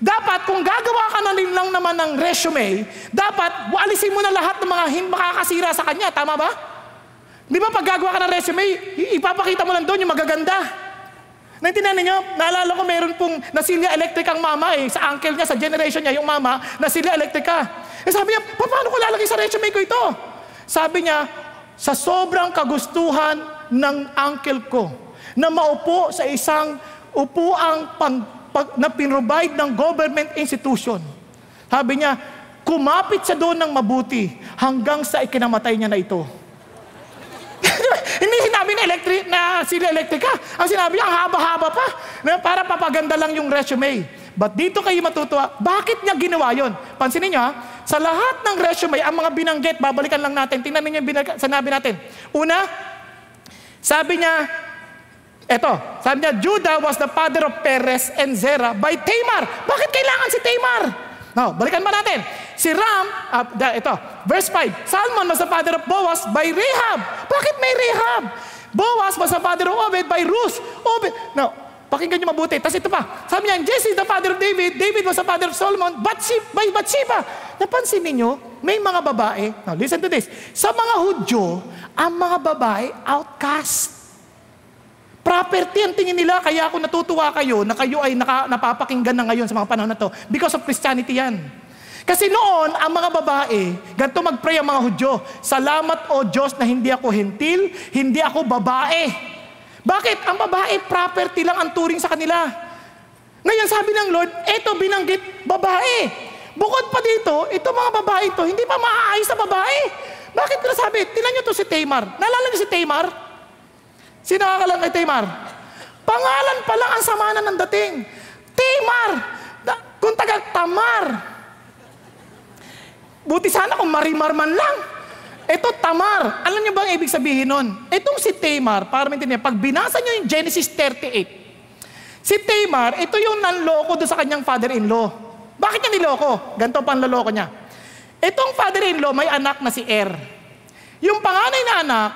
B: Dapat kung gagawa ka na rin lang naman ng resume, dapat alisin mo na lahat ng mga makakasira sa kanya. Tama ba? Di ba pag gagawa ka ng resume, ipapakita mo lang doon yung magaganda. Naintindihan ninyo? Naalala ko meron pong nasilya electric ang mama sa uncle niya, sa generation niya, yung mama, nasilya electric ka. Sabi niya, paano ko lalagay sa resume ko ito? Sabi niya, sa sobrang kagustuhan ng uncle ko na maupo sa isang upuang na pinrovide ng government institution. Sabi niya, kumapit siya doon ng mabuti hanggang sa ikinamatay niya na ito. Hindi sinabi na sila elektrika. Ang sinabi niya, ang haba-haba pa. Para papaganda lang yung resume. But dito kayo matutuwa, bakit niya ginawa yun? Pansinin niyo ha, sa lahat ng resume, ang mga binanggit, babalikan lang natin. Tingnan niyo yung sinabi natin. Una, sabi niya, sabi niya, Judah was the father of Perez and Zerah by Tamar. Bakit kailangan si Tamar? Now, balikan ba natin? Si Ram, verse 5, Salmon was the father of Boaz by Rahab. Bakit may Rahab? Boaz was the father of Obed by Ruth. Now, pakinggan nyo mabuti. Tapos ito pa. Sabi niya, Jesse is the father of David. David was the father of Solomon by Bathsheba. Napansin ninyo, may mga babae. Now, listen to this. Sa mga Hudyo, ang mga babae, outcast. Property ang tingin nila. Kaya ako natutuwa kayo na kayo ay napapakinggan na ngayon sa mga panahon na to. Because of Christianity yan. Kasi noon, ang mga babae, ganito mag-pray ang mga Hudyo. Salamat o Diyos na hindi ako hentil, hindi ako babae. Bakit? Ang babae, property lang ang turing sa kanila. Ngayon sabi ng Lord, eto binanggit, babae. Bukod pa dito, ito mga babae ito, hindi pa maaayos sa babae. Bakit ko nasabi? Tingnan nyo to si Tamar. Naalala niyo si Tamar? Sino nakakalang kay Tamar? Pangalan pa lang ang sama na ng dating. Tamar! Kung tagal, Tamar. Buti sana kung Marimar man lang. Ito, Tamar. Alam niyo ba ang ibig sabihin nun? Itong si Tamar, para maintindihan, pag binasa niyo yung Genesis 38, si Tamar, ito yung nanloko doon sa kanyang father-in-law. Bakit niya niloko? Ganito pa ang laloko niya. Itong father-in-law, may anak na si Er. Yung panganay na anak,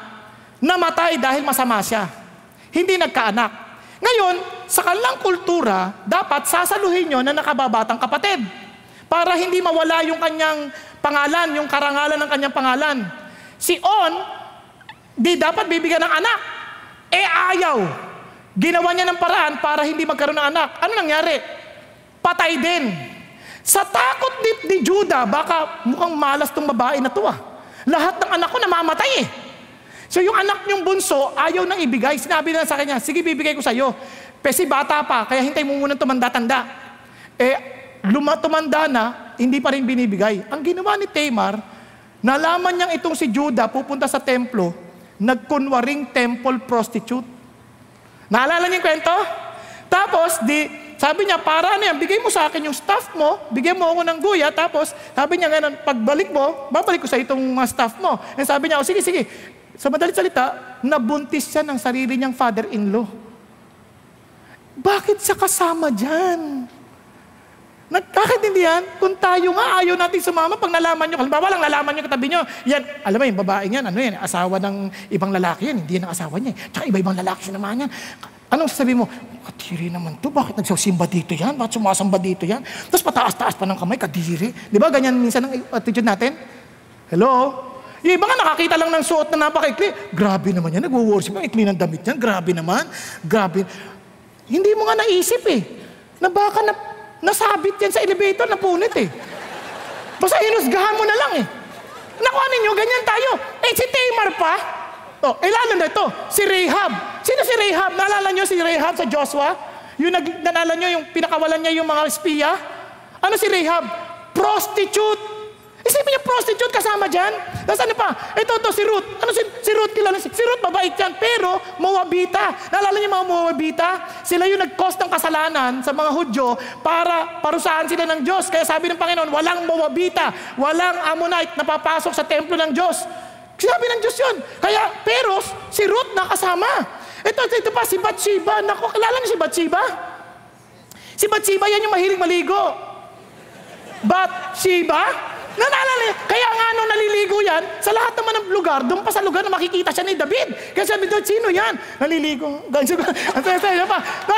B: namatay dahil masama siya. Hindi nagkaanak. Ngayon, sa kanilang kultura, dapat sasaluhin nyo na nakababatang kapatid. Para hindi mawala yung kanyang pangalan, yung karangalan ng kanyang pangalan. Si On, di dapat bibigyan ng anak. Ayaw. Ginawa niya ng paraan para hindi magkaroon ng anak. Ano nangyari? Patay din. Sa takot ni Judah, baka mukhang malas tong babae na to Lahat ng anak ko namamatay So yung anak niyong bunso, ayaw nang ibigay. Sinabi na sa kanya, sige bibigay ko sa iyo. Kasi bata pa, kaya hintay mo muna tumanda-tanda. Tumanda na, hindi pa rin binibigay. Ang ginawa ni Tamar, nalaman niyang itong si Judah pupunta sa templo, nagkunwaring temple prostitute. Naalala niyo yung kwento? Tapos, sabi niya, para ano yan, bigay mo sa akin yung staff mo, bigyan mo ako ng guya, tapos, sabi niya ngayon, pagbalik mo, babalik ko sa itong mga staff mo. And sabi niya, sige. Sa madalit salita, nabuntis siya ng sarili niyang father-in-law. Bakit siya kasama dyan? Nagkakaintindihan? Kung tayo nga ayaw natin sumama, pag nalaman nyo, halimbawa lang nalaman nyo katabi nyo, yan, alam mo yung babae yan, ano yan, asawa ng ibang lalaki yan, hindi yan ang asawa niya. Tsaka iba-ibang lalaki siya naman yan. Anong sasabihin mo? Kadiri naman to, bakit nagsasimba dito yan? Bakit sumasamba dito yan? Tapos pataas-taas pa ng kamay, kadiri. Di ba ganyan minsan ang attitude natin? Hello? Yung iba nga nakakita lang ng suot na napaka-ikli. Grabe naman yan, nag-worship, ang ikli ng damit yan, grabe naman, grabe. Hindi mo nga naisip na baka nasabit yan sa elevator, napunit Basta hinusgahan mo na lang Nakuha ninyo, ganyan tayo. Si Tamar pa. Lalo na ito, si Rahab. Sino si Rahab? Naalala nyo si Rahab sa Joshua? Naalala nyo yung pinakawalan niya yung mga espiya? Ano si Rahab? Prostitute. Isipin niya, prostitute kasama dyan. Tapos ano pa? Ito, si Ruth. Ano si Ruth? Kilala si Ruth, mabait yan. Pero, Moabita. Naalala niyo mga Moabita? Sila yung nag-cause ng kasalanan sa mga Hudyo para parusahan sila ng Diyos. Kaya sabi ng Panginoon, walang Moabita, walang Ammonite na papasok sa templo ng Diyos. Sabi ng Diyos yun. Kaya, pero, si Ruth nakasama. Ito pa, si Bathsheba. Naku, kilala niyo si Bathsheba? Si Bathsheba, yan yung mahilig maligo. Bathsheba? Naalala, kaya nga nung naliligo yan, sa lahat naman ng lugar, doon pa sa lugar na makikita siya ni David. Kaya sabi doon, sino yan? Naliligo.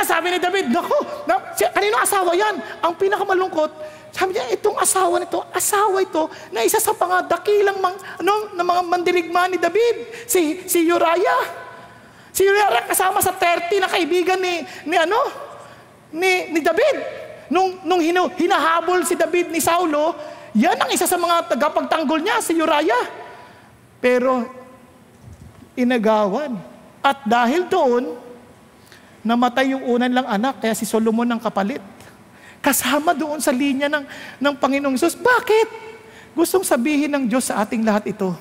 B: Sabi ni David, naku, kanino asawa yan? Ang pinakamalungkot, sabi niya, itong asawa ito, na isa sa dakilang mga mandirigma ni David, si Uriah. Si Uriah kasama sa 30 na kaibigan ni David. Nung hinahabol si David ni Saulo, yan ang isa sa mga tagapagtanggol niya, si Uriah. Pero, inagawan. At dahil doon, namatay yung unan lang anak, kaya si Solomon ang kapalit. Kasama doon sa linya ng Panginoong Hesus. Bakit? Gustong sabihin ng Diyos sa ating lahat ito.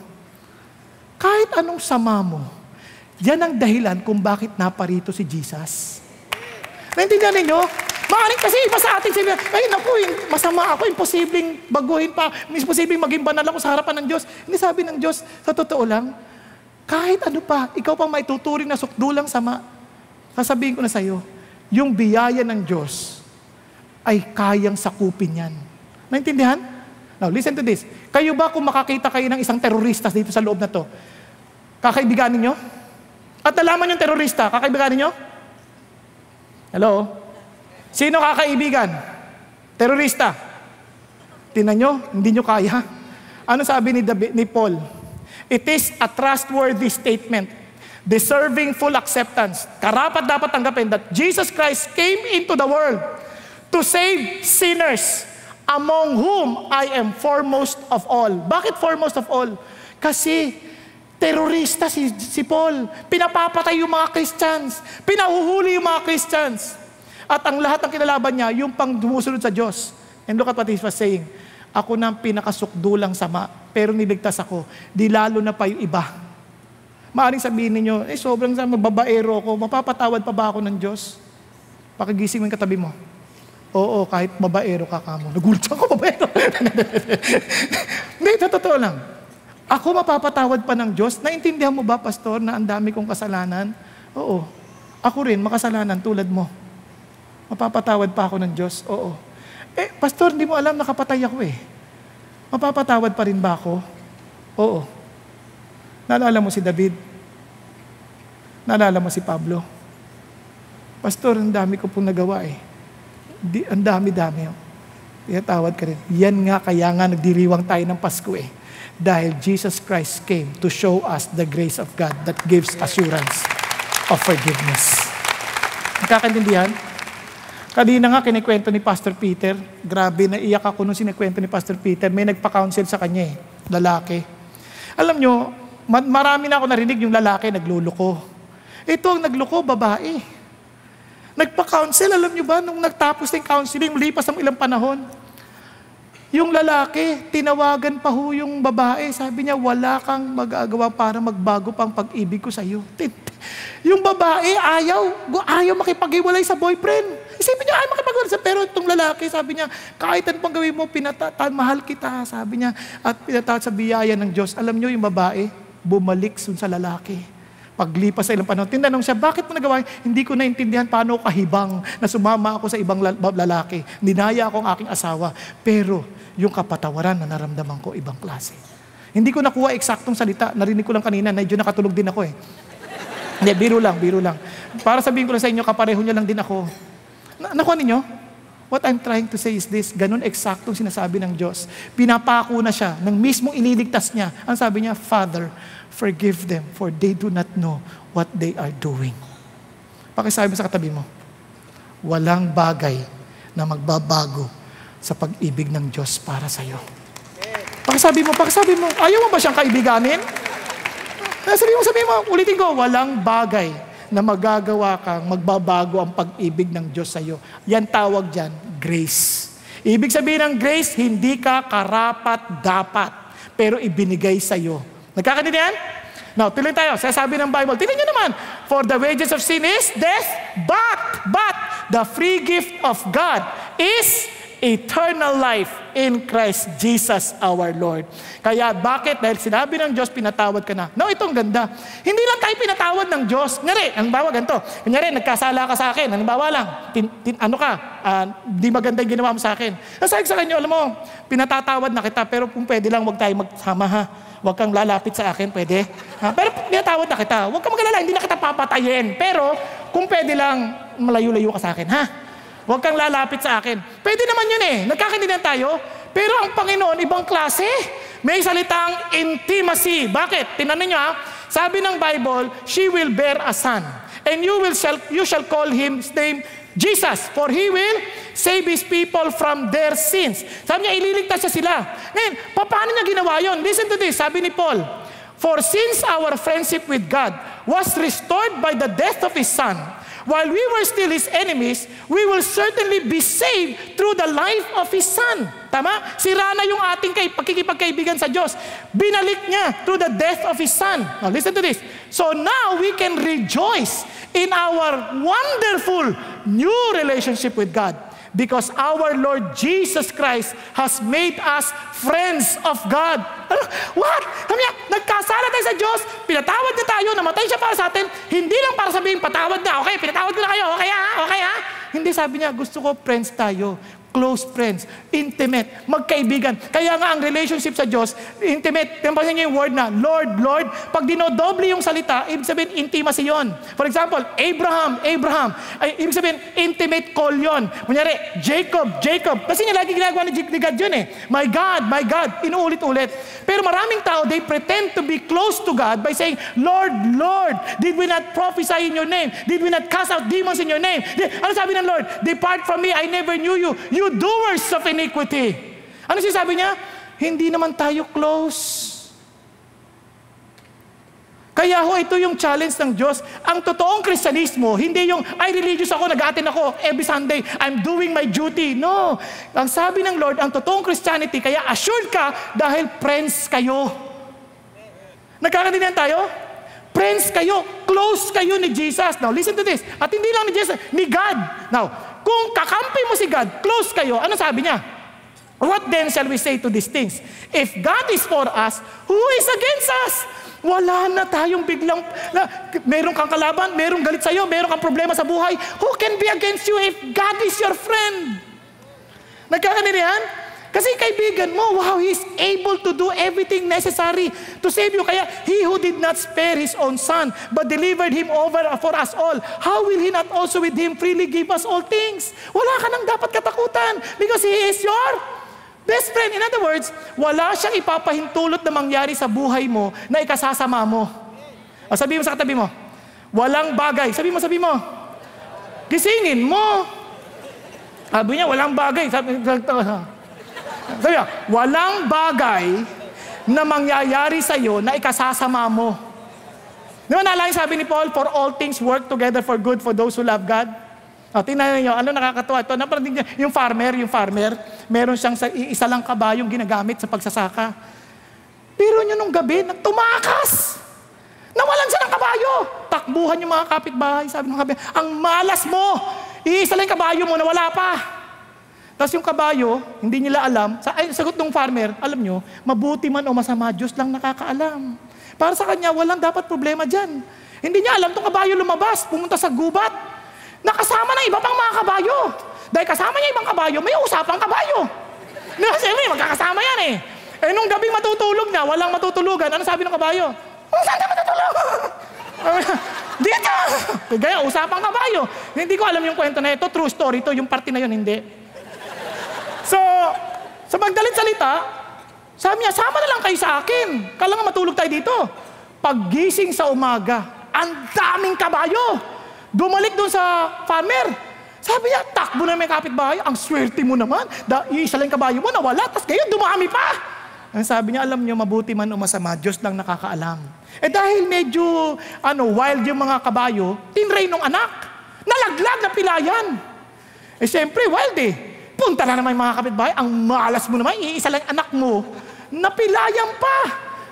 B: Kahit anong sama mo, yan ang dahilan kung bakit naparito si Jesus. Naintindihan ninyo? Maaaring kasi iba sa atin sabi, ay naku, masama ako, imposibleng baguhin pa, imposibleng maging banal ako sa harapan ng Diyos. Hindi sabi ng Diyos, sa totoo lang, kahit ano pa, ikaw pang maituturing na sukdulang sama, sasabihin ko na sa'yo, yung biyaya ng Diyos ay kayang sakupin yan. Naintindihan? Now, listen to this. Kayo ba kung makakita kayo ng isang terorista dito sa loob na to, kakaibigan ninyo? At nalaman yung terorista, kakaibigan ninyo? Hello? Sino kakaibigan? Terorista. Tingnan nyo, hindi nyo kaya. Ano sabi ni Paul? It is a trustworthy statement, deserving full acceptance. Karapat dapat tanggapin that Jesus Christ came into the world to save sinners, among whom I am foremost of all. Bakit foremost of all? Kasi terorista si Paul. Pinapapatay yung mga Christians. Pinahuhuli yung mga Christians. At ang lahat ng kinalaban niya, yung pang dumusunod sa Diyos. And look at what he was saying. Ako na ang pinakasukdulang sama, pero niligtas ako. Di lalo na pa yung iba. Maaring sabihin ninyo, sobrang babaero ko, mapapatawad pa ba ako ng Diyos? Pakigising mo yung katabi mo. Oo, kahit babaero ka kamo. Nagulat ako, babaero. Hindi, sa totoo lang. Ako mapapatawad pa ng Diyos. Naintindihan mo ba, Pastor, na ang dami kong kasalanan? Oo. Ako rin, makasalanan tulad mo. Mapapatawad pa ako ng Diyos? Oo. Pastor, hindi mo alam, nakapatay ako Mapapatawad pa rin ba ako? Oo. Naalala mo si David? Naalala mo si Pablo? Pastor, ang dami ko pong nagawa Ang dami-dami. Tawad ka rin. Yan nga, kaya nga nagdiriwang tayo ng Pasko Dahil Jesus Christ came to show us the grace of God that gives assurance of forgiveness. Nakakaintindihan? Kanina nga, kinikwento ni Pastor Peter. Grabe, naiyak ako nung sinikwento ni Pastor Peter. May nagpa-counsel sa kanya lalaki. Alam nyo, marami na ako narinig yung lalaki nagluluko. Ito ang nagluluko, babae. Nagpa-counsel, alam nyo ba, nung nagtapos ng counseling, lipas ng ilang panahon, Yung lalaki, tinawagan pa ho yung babae. Sabi niya, wala kang magagawa para magbago pang pag-ibig ko sa iyo. Yung babae, ayaw makipag-iwalay sa boyfriend. Isipin niya, ayaw makipag-iwalay sa, pero itong lalaki, sabi niya, kahit anong pang gawin mo, mahal kita, sabi niya, at pinatawad sa biyaya ng Diyos. Alam niyo, yung babae, bumalik sa lalaki. Paglipas sa ilang panahon, tinanong siya, bakit mo nagawa? Hindi ko naintindihan paano kahibang na sumama ako sa ibang lalaki. Ninaya ako ang aking asawa. Pero yung kapatawaran na naramdaman ko, ibang klase. Hindi ko nakuha eksaktong salita. Narinig ko lang kanina, medyo nakatulog din ako eh. Hindi, biro lang. Para sabihin ko lang sa inyo, kapareho niya lang din ako. Nakuha ninyo? What I'm trying to say is this, ganun eksaktong sinasabi ng Diyos. Pinapako na siya, ng mismong ililigtas niya. Ang sabi niya, Father, forgive them, for they do not know what they are doing. Pakisabi mo sa katabi mo, walang bagay na magbabago sa pag-ibig ng Diyos para sa iyo. Pakisabi mo, ayaw mo ba siyang kaibiganin? Sabi mo, ulitin ko, walang bagay na magagawa kang magbabago ang pag-ibig ng Diyos sa iyo. Yan tawag dyan, grace. Ibig sabihin ng grace, hindi ka karapat-dapat, pero ibinigay sa iyo. Nagkakaintindihan? Now, tuloy tayo. Sasabi ng Bible, tingnan nyo naman, for the wages of sin is death, but the free gift of God is eternal life in Christ Jesus our Lord. Kaya bakit? Dahil sinabi ng Diyos, pinatawad ka na. No, itong ganda. Hindi lang tayo pinatawad ng Diyos. Kunyari, ang bawa ganito. Kunyari, nagkasala ka sa akin. Ang bawa lang, di maganda yung ginawa mo sa akin. Nasabi sa kanya, alam mo, pinatatawad na kita, pero kung pwede lang, huwag tayo magsama ha. Huwag kang lalapit sa akin, pwede? Ha? Pero pinatawad na kita. Huwag kang magalala, hindi na kita papatayin. Pero kung pwede lang, malayo-layo ka sa akin, ha? Huwag kang lalapit sa akin. Pwede naman yun eh. Nagkakaintindihan tayo. Pero ang Panginoon, ibang klase. May salitang intimacy. Bakit? Tinanong nyo ha. Sabi ng Bible, she will bear a son. And you shall call his name Jesus. For he will save his people from their sins. Sabi niya, ililigtas siya sila. Ngayon, paano niya ginawa yun? Listen to this. Sabi ni Paul, for since our friendship with God was restored by the death of his son, while we were still his enemies, we will certainly be saved through the life of his son. Tama? Sira na yung ating pakikipagkaibigan sa Diyos. Binalik niya through the death of his son. Now listen to this. So now we can rejoice in our wonderful new relationship with God, because our Lord Jesus Christ has made us friends of God. What? Nagkasala tayo sa Diyos, pinatawad na tayo, namatay siya para sa atin, hindi lang para sabihin, patawad na, okay, pinatawad ko na kayo, okay ha? Hindi, sabi niya, gusto ko friends tayo. Close friends, intimate, magkaibigan. Kaya nga ang relationship sa Diyos, intimate. Timpasin niyo yung word na, Lord, Lord. Pag dinodoble yung salita, ibig sabihin, intimacy yun. For example, Abraham. Ay, ibig sabihin, intimate call yun. Kunyari, Jacob. Kasi niya lagi ginagawa ni God yun eh. My God, inuulit-ulit. Pero maraming tao, they pretend to be close to God by saying, Lord, Lord, did we not prophesy in your name? Did we not cast out demons in your name? Ano sabi ng Lord? Depart from me, I never knew you. You doers of iniquity. Ano sinasabi niya? Hindi naman tayo close. Kaya ho, ito yung challenge ng Diyos. Ang totoong Kristyanismo, hindi yung, ay religious ako, nag-attend ako every Sunday, I'm doing my duty. No. Ang sabi ng Lord, ang totoong Christianity, kaya assured ka dahil friends kayo. Nagkakaintindihan tayo? Friends kayo, close kayo ni Jesus. Now, listen to this. At hindi lang ni Jesus, ni God. Now, kung kakampi mo si God, close kayo, ano sabi niya? What then shall we say to these things? If God is for us, who is against us? Wala na tayong biglang, meron kang kalaban, merong galit sa'yo, meron kang problema sa buhay. Who can be against you if God is your friend? Nagkakaintindihan? Kasi kaibigan mo, wow, He is able to do everything necessary to save you. Kaya, He who did not spare His own Son, but delivered Him over for us all, how will He not also with Him freely give us all things? Wala ka nang dapat katakutan because He is your best friend. In other words, wala siyang ipapahintulot na mangyari sa buhay mo na ikasasama mo. O, sabi mo sa katabi mo, walang bagay. Sabi mo, gisingin mo. Sabi niya, walang bagay. Sabi niya, walang bagay na mangyayari sa iyo na ikasasama mo. Di ba naalala sabi ni Paul, for all things work together for good for those who love God? Tingnan niyo, ano nakakatuwa ito? Yung farmer, meron siyang isa lang kabayong ginagamit sa pagsasaka. Pero nyo nung gabi, tumakas! Nawalan siya ng kabayo! Takbuhan yung mga kapitbahay. Sabi ng kabayo, ang malas mo! Iisa lang yung kabayo mo, nawala pa! Tapos yung kabayo, hindi nila alam, sagot ng farmer, alam nyo, mabuti man o masama, Diyos lang nakakaalam. Para sa kanya, walang dapat problema dyan. Hindi niya alam itong kabayo lumabas, pumunta sa gubat. Nakasama ng iba pang mga kabayo. Dahil kasama niya ibang kabayo, may usapang kabayo. Siyempre, magkakasama yan eh. Nung gabing matutulog na, walang matutulugan, ano sabi ng kabayo? Saan ka matutulog? Dito! Kaya, usapang kabayo. Hindi ko alam yung kwento na ito, true story ito, yung party na yun, hindi. So, sa magdalit salita, sabi niya, sama na lang kayo sa akin. Kailangan matulog tayo dito. Paggising sa umaga, ang daming kabayo. Bumalik doon sa farmer. Sabi niya, takbo na may kapitbahay. Ang swerte mo naman. Isa lang kabayo mo, nawala. Tapos kayo, dumami pa. Ang sabi niya, alam niyo, mabuti man o masama, Diyos lang nakakaalam. Dahil medyo wild yung mga kabayo, tinray nung anak. Nalaglag na pilayan. Siyempre, wild eh. Punta na naman yung mga kapitbahay. Ang malas mo naman, iisa lang anak mo. Napilayan pa.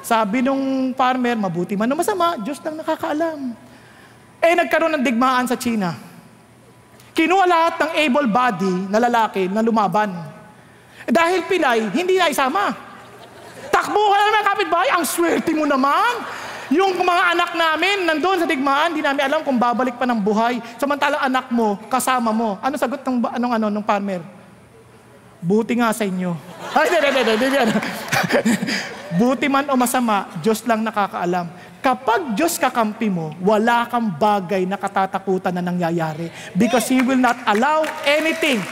B: Sabi nung farmer, mabuti man o masama, Diyos lang nakakaalam. Nagkaroon ng digmaan sa China. Kinuha lahat ng able-body na lalaki na lumaban. Dahil pilay, hindi na isama. Takbo ka na naman kapitbahay, ang swerte mo naman. Yung mga anak namin, nandun sa digmaan, hindi namin alam kung babalik pa ng buhay. Samantalang anak mo, kasama mo. Ano sagot ng farmer? Buti nga sa inyo. Buti man o masama, Diyos lang nakakaalam. Kapag Diyos kakampi mo, wala kang bagay na katatakutan na nangyayari. Because He will not allow anything,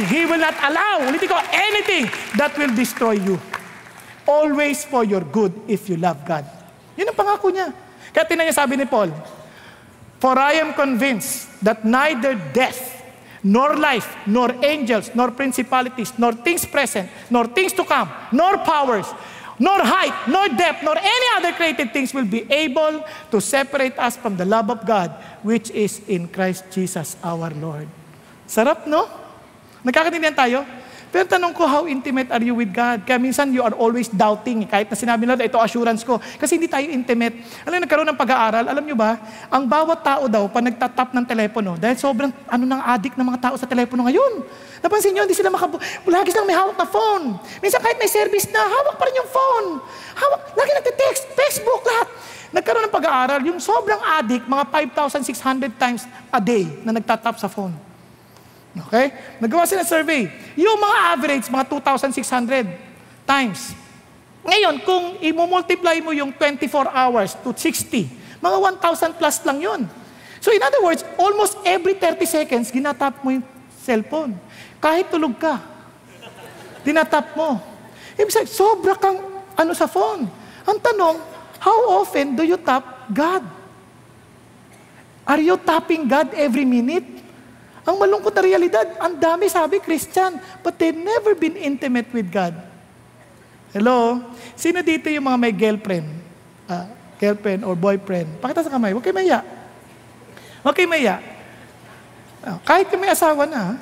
B: He will not allow, ulitin ko, anything that will destroy you. Always for your good if you love God. Yun ang pangako niya. Kaya tingnan niya sabi ni Paul, for I am convinced that neither death, nor life, nor angels, nor principalities, nor things present, nor things to come, nor powers, nor height, nor depth, nor any other created things will be able to separate us from the love of God, which is in Christ Jesus our Lord. Sarap, no? Nagkakaintindihan tayo? Pero tanong ko, how intimate are you with God? Kaya minsan you are always doubting. Kahit na sinabi nila, ito assurance ko. Kasi hindi tayo intimate. Alam, nagkaroon ng pag-aaral, alam nyo ba, ang bawat tao daw, pag nagtatap ng telepono, dahil sobrang ng addict ng mga tao sa telepono ngayon. Napansin nyo, hindi sila lagi silang may hawak na phone. Minsan kahit may service na, hawak pa rin yung phone. Lagi nagte-text, Facebook, lahat. Nagkaroon ng pag-aaral, yung sobrang addict, mga 5,600 times a day na nagtatap sa phone. Okay? Nagawa sila survey. Yung mga average, mga 2,600 times. Ngayon, kung i-multiply mo yung 24 hours to 60, mga 1,000 plus lang yun. So in other words, almost every 30 seconds, ginatap mo yung cellphone. Kahit tulog ka, tinatap mo. Ibig sabihin, sobra kang sa phone. Ang tanong, how often do you tap God? Are you tapping God every minute? Ang malungkot na realidad, ang dami sabi, Christian, but they've never been intimate with God. Hello? Sino dito yung mga may girlfriend? Girlfriend or boyfriend? Pakita sa kamay, huwag kayo maya. Huwag kayo maya. Kahit kayo may asawa na,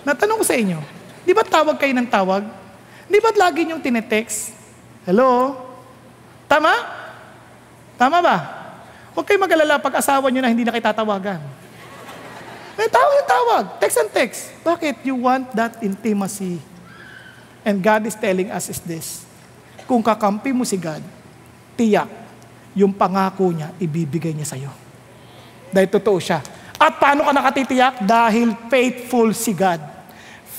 B: natanong ko sa inyo, di ba tawag kayo ng tawag? Di ba lagi niyong tinetext? Hello? Tama? Tama ba? Huwag kayo mag-alala pag asawa niyo na hindi na kayo tatawagan. Tawag. Text and text. Bakit? You want that intimacy. And God is telling us is this. Kung kakampi mo si God, tiyak, yung pangako niya, ibibigay niya sa'yo. Dahil totoo siya. At paano ka nakatitiyak? Dahil faithful si God.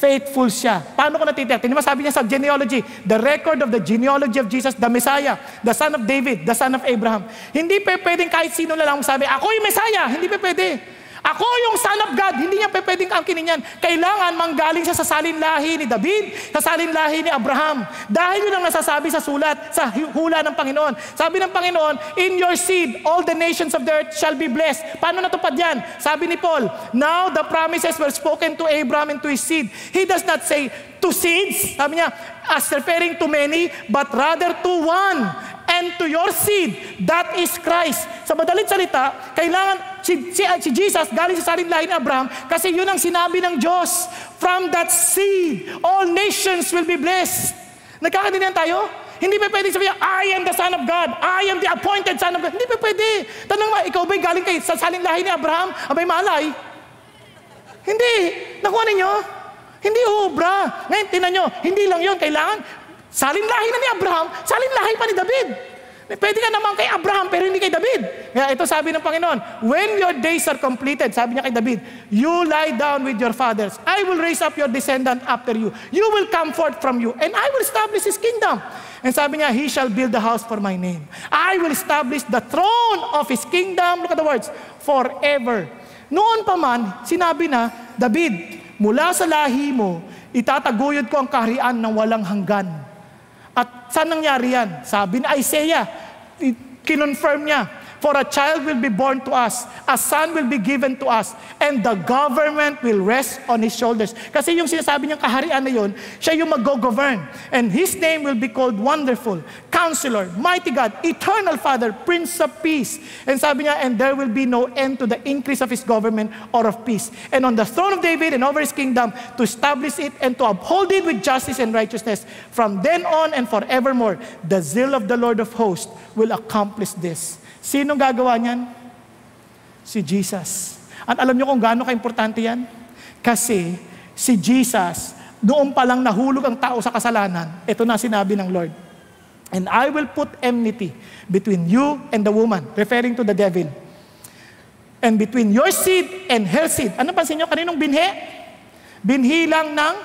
B: Faithful siya. Paano ka natitiyak? Tingnan mo sabi niya sa genealogy, the record of the genealogy of Jesus, the Messiah, the son of David, the son of Abraham. Hindi pwedeng kahit sino na lang sabi, ako yung Messiah. Hindi pwede. Ako yung Son of God, hindi niya pwedeng angkinin yan. Kailangan manggaling siya sa salinlahi ni David, sa salinlahi ni Abraham. Dahil yun ang nasasabi sa sulat, sa hula ng Panginoon. Sabi ng Panginoon, in your seed, all the nations of the earth shall be blessed. Paano natupad yan? Sabi ni Paul, now the promises were spoken to Abraham and to his seed. He does not say, to seeds, sabi niya, as referring to many, but rather to one. And and to your seed, that is Christ. Sa madaling salita, kailangan si Jesus galing sa saling lahi ni Abraham kasi yun ang sinabi ng Diyos. From that seed, all nations will be blessed. Nagkakaintindihan tayo? Hindi pa pwede sabihin, I am the Son of God. I am the appointed Son of God. Hindi pa pwede. Tanong mo, ikaw ba'y galing kay sa saling lahi ni Abraham? Abay malay? Hindi. Nakuha ninyo? Hindi obra. Ngayon, tinan nyo, hindi lang yun. Kailangan, saling lahi na ni Abraham, saling lahi pa ni David. Pwede ka naman kay Abraham, pero hindi kay David. Kaya ito sabi ng Panginoon, when your days are completed, sabi niya kay David, you lie down with your fathers. I will raise up your descendant after you. You will come forth from you, and I will establish his kingdom. And sabi niya, he shall build a house for my name. I will establish the throne of his kingdom, look at the words, forever. Noon pa man, sinabi na, David, mula sa lahi mo, itataguyod ko ang kaharian ng walang hanggan. At saan nangyari yan? Sabi ni Isaiah, kinonfirm niya, for a child will be born to us, a son will be given to us, and the government will rest on his shoulders. Kasi yung sinasabi niyang kaharian na yun, siya yung mag-govern. And his name will be called Wonderful, Counselor, Mighty God, Eternal Father, Prince of Peace. And sabi niya, and there will be no end to the increase of his government or of peace. And on the throne of David and over his kingdom, to establish it and to uphold it with justice and righteousness. From then on and forevermore, the zeal of the Lord of hosts will accomplish this. Sinong gagawa niyan? Si Jesus. At alam niyo kung gaano ka-importante yan? Kasi si Jesus, noong palang nahulog ang tao sa kasalanan, ito na sinabi ng Lord, and I will put enmity between you and the woman, referring to the devil, and between your seed and her seed. Ano pansin niyo? Kaninong binhi? Binhi lang ng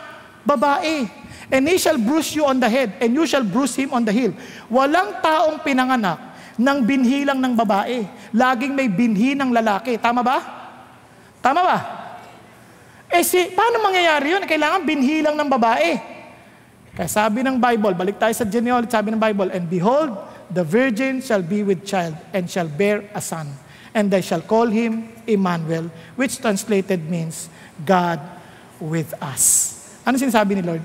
B: babae. And he shall bruise you on the head, and you shall bruise him on the heel. Walang taong pinanganak ng binhi lang ng babae. Laging may binhi ng lalaki. Tama ba? Tama ba? Paano mangyayari yun? Kailangan binhi lang ng babae. Kaya sabi ng Bible, balik tayo sa genealogy, sabi ng Bible, and behold, the virgin shall be with child, and shall bear a son, and they shall call him Emmanuel, which translated means, God with us. Ano sinasabi ni Lord?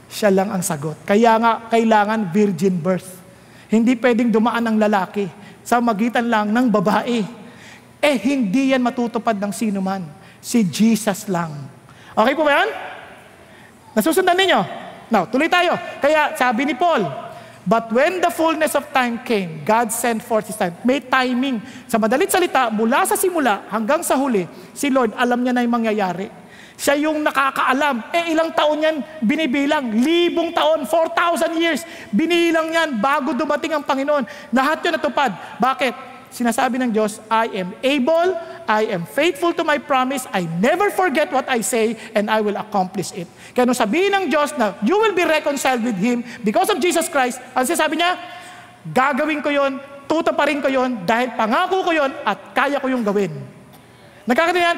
B: Siya lang ang sagot. Kaya nga, kailangan virgin birth. Hindi pwedeng dumaan ng lalaki sa magitan lang ng babae. Hindi yan matutupad ng sino man. Si Jesus lang. Okay po ba yan? Nasusundan ninyo? Now, tuloy tayo. Kaya sabi ni Paul, but when the fullness of time came, God sent forth His Son. May timing. Sa madalit salita, mula sa simula hanggang sa huli, si Lord alam niya na yung mangyayari. Siya yung nakakaalam. Ilang taon yan binibilang? 1,000 taon, 4,000 years. Binilang yan bago dumating ang Panginoon. Lahat yun natupad. Bakit? Sinasabi ng Diyos, I am able, I am faithful to my promise, I never forget what I say, and I will accomplish it. Kaya nung sabihin ng Diyos na you will be reconciled with Him because of Jesus Christ, ang sinasabi niya, gagawin ko yun, tutuparin ko yun, dahil pangako ko yun, at kaya ko yung gawin. Nagkakatindihan?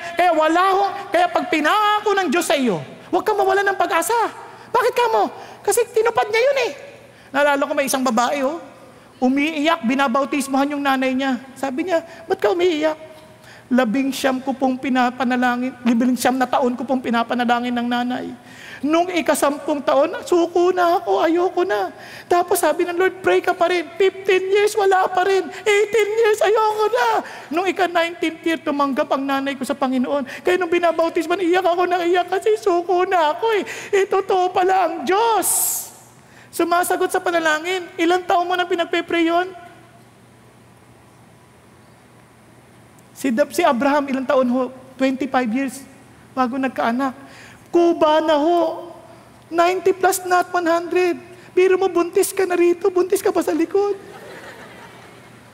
B: Kaya pag pinangako ng Diyos sa iyo, huwag kang mawalan ng pag-asa. Bakit ka mo? Kasi tinupad niya yun eh. Naalala ko may isang babae umiiyak, binabautismohan yung nanay niya. Sabi niya, ba't ka umiiyak? 19 ko pong pinapanalangin, 19 na taon ko pong pinapanalangin ng nanay. Nung 10 taon, suko na ako, ayoko na. Tapos sabi ng Lord, pray ka pa rin. 15 years, wala pa rin. 18 years, ayoko na. Nung 19th year, tumanggap ang nanay ko sa Panginoon. Kaya nung binabautisman, iyak ako na iyak kasi suko na ako eh. Totoo pala ang Diyos. Sumasagot sa panalangin. Ilang taon mo na pinagpe-pray yun? Si Abraham, ilang taon ho? 25 years bago nagkaanak. Kuba na ho. 90 plus not 100. Biro mo, buntis ka na rito. Buntis ka pa sa likod.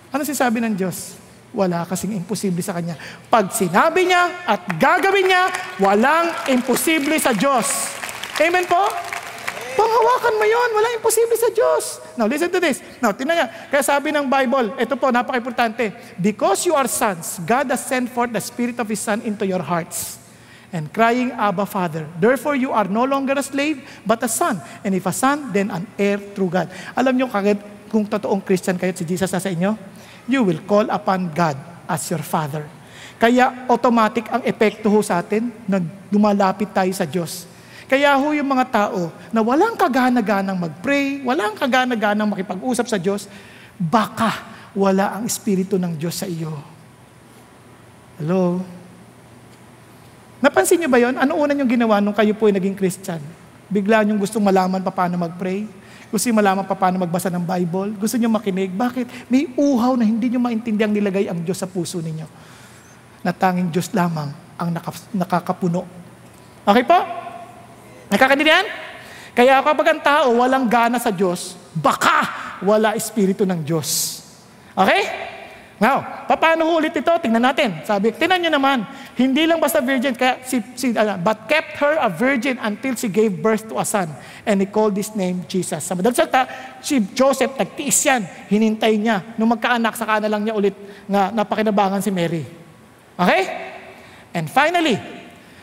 B: Ano sinasabi ng Diyos? Wala kasing imposible sa Kanya. Pag sinabi niya at gagawin niya, walang imposible sa Diyos. Amen po? Panghawakan mo yun. Walang imposible sa Diyos. Now, listen to this. Now, tingnan niya. Kaya sabi ng Bible, ito po, napaka-importante. Because you are sons, God has sent forth the Spirit of His Son into your hearts. And crying, Abba, Father. Therefore, you are no longer a slave, but a son. And if a son, then an heir through God. Alam niyo, kung totoong Christian kayo, si Jesus nasa inyo, you will call upon God as your Father. Kaya automatic ang epekto ho sa atin na lumalapit tayo sa Diyos. Kaya ho yung mga tao na walang kagana-ganang mag-pray, walang kagana-ganang makipag-usap sa Diyos, baka wala ang Espiritu ng Diyos sa iyo. Hello? Napansin niyo ba yon? Ano una niyong ginawa nung kayo po ay naging Christian? Bigla niyong gustong malaman paano mag-pray? Gusto niyo malaman paano magbasa ng Bible? Gusto niyo makinig? Bakit? May uhaw na hindi niyo maintindihan nilagay ang Diyos sa puso ninyo. Na tanging Diyos lamang ang nakakapuno. Okay po? Nakakaintindihan? Kaya kapag ang tao walang gana sa Diyos, baka wala Espiritu ng Diyos. Okay? Now, paano ulit ito? Tingnan natin. Sabi, tingnan nyo naman, hindi lang basta virgin, kaya but kept her a virgin until she gave birth to a son. And he called his name Jesus. Sa madalas salita, si Joseph, nagtiis yan. Hinintay niya. Nung magkaanak, saka na lang niya ulit nga napakinabangan si Mary. Okay? And finally,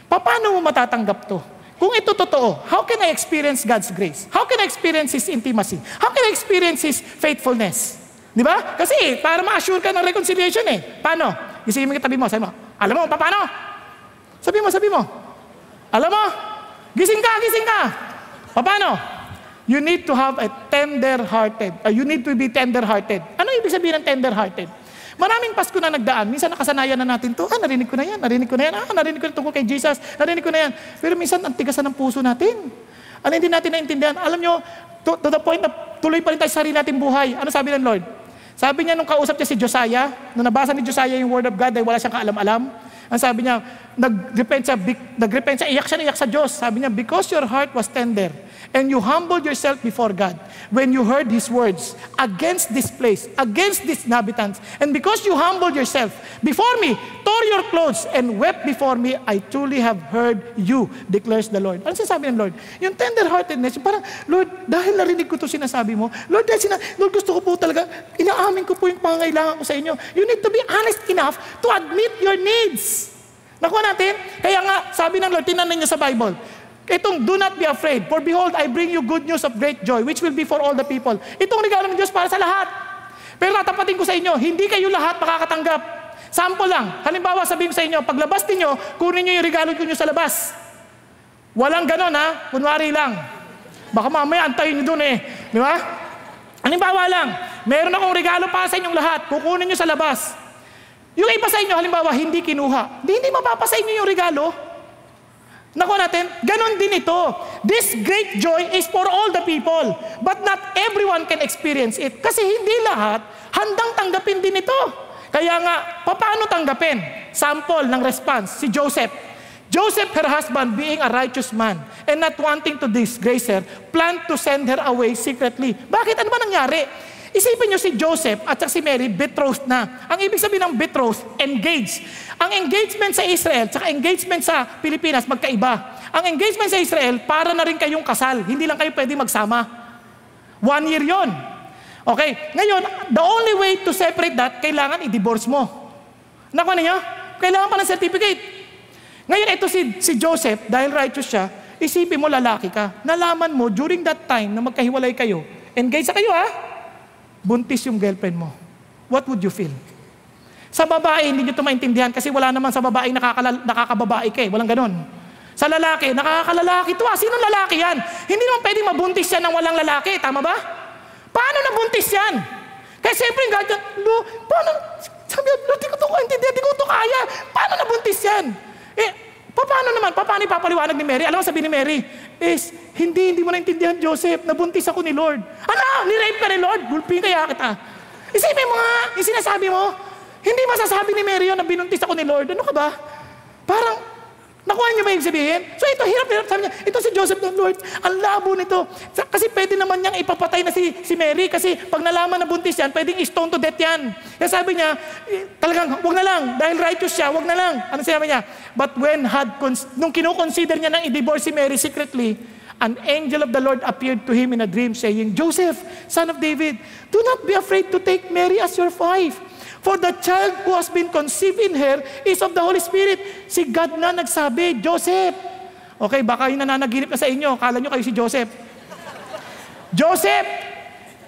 B: paano mo matatanggap to? Kung ito totoo, how can I experience God's grace? How can I experience His intimacy? How can I experience His faithfulness? Di ba? Kasi para ma-assure ka ng reconciliation eh. Paano? Isipin mo katabi mo, sabi mo, alam mo, paano? Sabi mo. Alam mo, gising ka. Paano? You need to have a tender-hearted. You need to be tender-hearted. Ano ibig sabihin ng tender-hearted? Maraming Pasko na nagdaan. Minsan nakasanayan na natin to. Narinig ko na yan. Narinig ko na tungkol kay Jesus. Narinig ko na yan. Pero minsan, ang tigasan ng puso natin. Ano hindi natin naintindihan? Alam nyo, to the point na tuloy pa rin tayo sa sarili natin buhay. Ano sabi ng Lord? Sabi niya nung kausap niya si Josiah, nung nabasa ni Josiah yung word of God dahil wala siyang kaalam-alam, ang sabi niya, nag-repent siya, iyak sa Diyos. Sabi niya, because your heart was tender and you humbled yourself before God when you heard His words against this place, against these inhabitants, and because you humbled yourself before me, tore your clothes, and wept before me, I truly have heard you, declares the Lord. Ano sinasabi ng Lord? Yung tender-heartedness, yung parang, Lord, dahil narinig ko ito sinasabi mo, Lord, Lord, gusto ko po talaga, inaamin ko po yung pangangailangan ko sa inyo. You need to be honest enough to admit your needs. Nakuha natin? Kaya nga, sabi ng Lord, tinanan niya sa Bible, itong do not be afraid, for behold, I bring you good news of great joy, which will be for all the people. Itong regalo ng Diyos para sa lahat. Pero tatapatin ko sa inyo, hindi kayo lahat makakatanggap. Sample lang. Halimbawa, sabihin ko sa inyo, paglabas ninyo, kunin nyo yung regalo nyo sa labas. Walang ganon ha, kunwari lang. Baka mamaya antayin nyo dun eh. Di ba? Halimbawa lang, meron akong regalo para sa inyong lahat, kukunin nyo sa labas. Yung iba sa inyo, halimbawa, hindi kinuha. Hindi mapapasa inyo yung regalo. Nakuha natin, ganon din ito. This great joy is for all the people, but not everyone can experience it. Kasi hindi lahat handang tanggapin din ito. Kaya nga, paano tanggapin? Sample ng response, si Joseph. Joseph, her husband, being a righteous man and not wanting to disgrace her, planned to send her away secretly. Bakit? Ano ba nangyari? Isipin nyo si Joseph at si Mary, betrothed na. Ang ibig sabihin ng betrothed, engaged. Ang engagement sa Israel at engagement sa Pilipinas, magkaiba. Ang engagement sa Israel, para na rin kayong kasal. Hindi lang kayo pwede magsama. 1 year yon. Okay, ngayon, the only way to separate that, kailangan i-divorce mo. Nakuha niyo? Kailangan pa ng certificate. Ngayon, ito si Joseph, dahil righteous siya, isipin mo lalaki ka. Nalaman mo, during that time na magkahiwalay kayo, engaged sa kayo buntis yung girlfriend mo. What would you feel? Sa babae, hindi nyo ito maintindihan kasi wala naman sa babae nakakababae ka eh. Walang ganon. Sa lalaki, nakakalalaki ito Sinong lalaki yan? Hindi naman pwedeng mabuntis yan ng walang lalaki. Tama ba? Paano nabuntis yan? Kaya siyempre, paano? Sabi ko, di ko ito maintindihan, di ko ito kaya. Paano nabuntis yan? Paano naman? Paano ipapaliwanag ni Mary? Alam mo sabi ni Mary, hindi mo naintindihan, Joseph, nabuntis ako ni Lord. Ano? Ni-rape ka ni Lord? Gulping kaya kita. Isipin mo nga, yung sinasabi mo, hindi masasabi ni Mary yun na binuntis ako ni Lord. Ano ka ba? Parang, nakuha niyo ba yung sabihin? So ito, hirap, sabi niya, ito si Joseph ng Lord, ang labo nito. Kasi pwede naman niyang ipapatay na si Mary kasi pag nalaman na buntis yan, pwedeng stone to death yan. Kaya sabi niya, talagang, wag na lang, dahil righteous siya, wag na lang. Ano sinabi niya? But nung kinukonsider niya nang i-divorce si Mary secretly, an angel of the Lord appeared to him in a dream saying, Joseph, son of David, do not be afraid to take Mary as your wife. For the child who has been conceived in her is of the Holy Spirit. Si God na nagsabi, Joseph. Okay, baka yung nananaginip na sa inyo. Kala nyo kayo si Joseph. Joseph,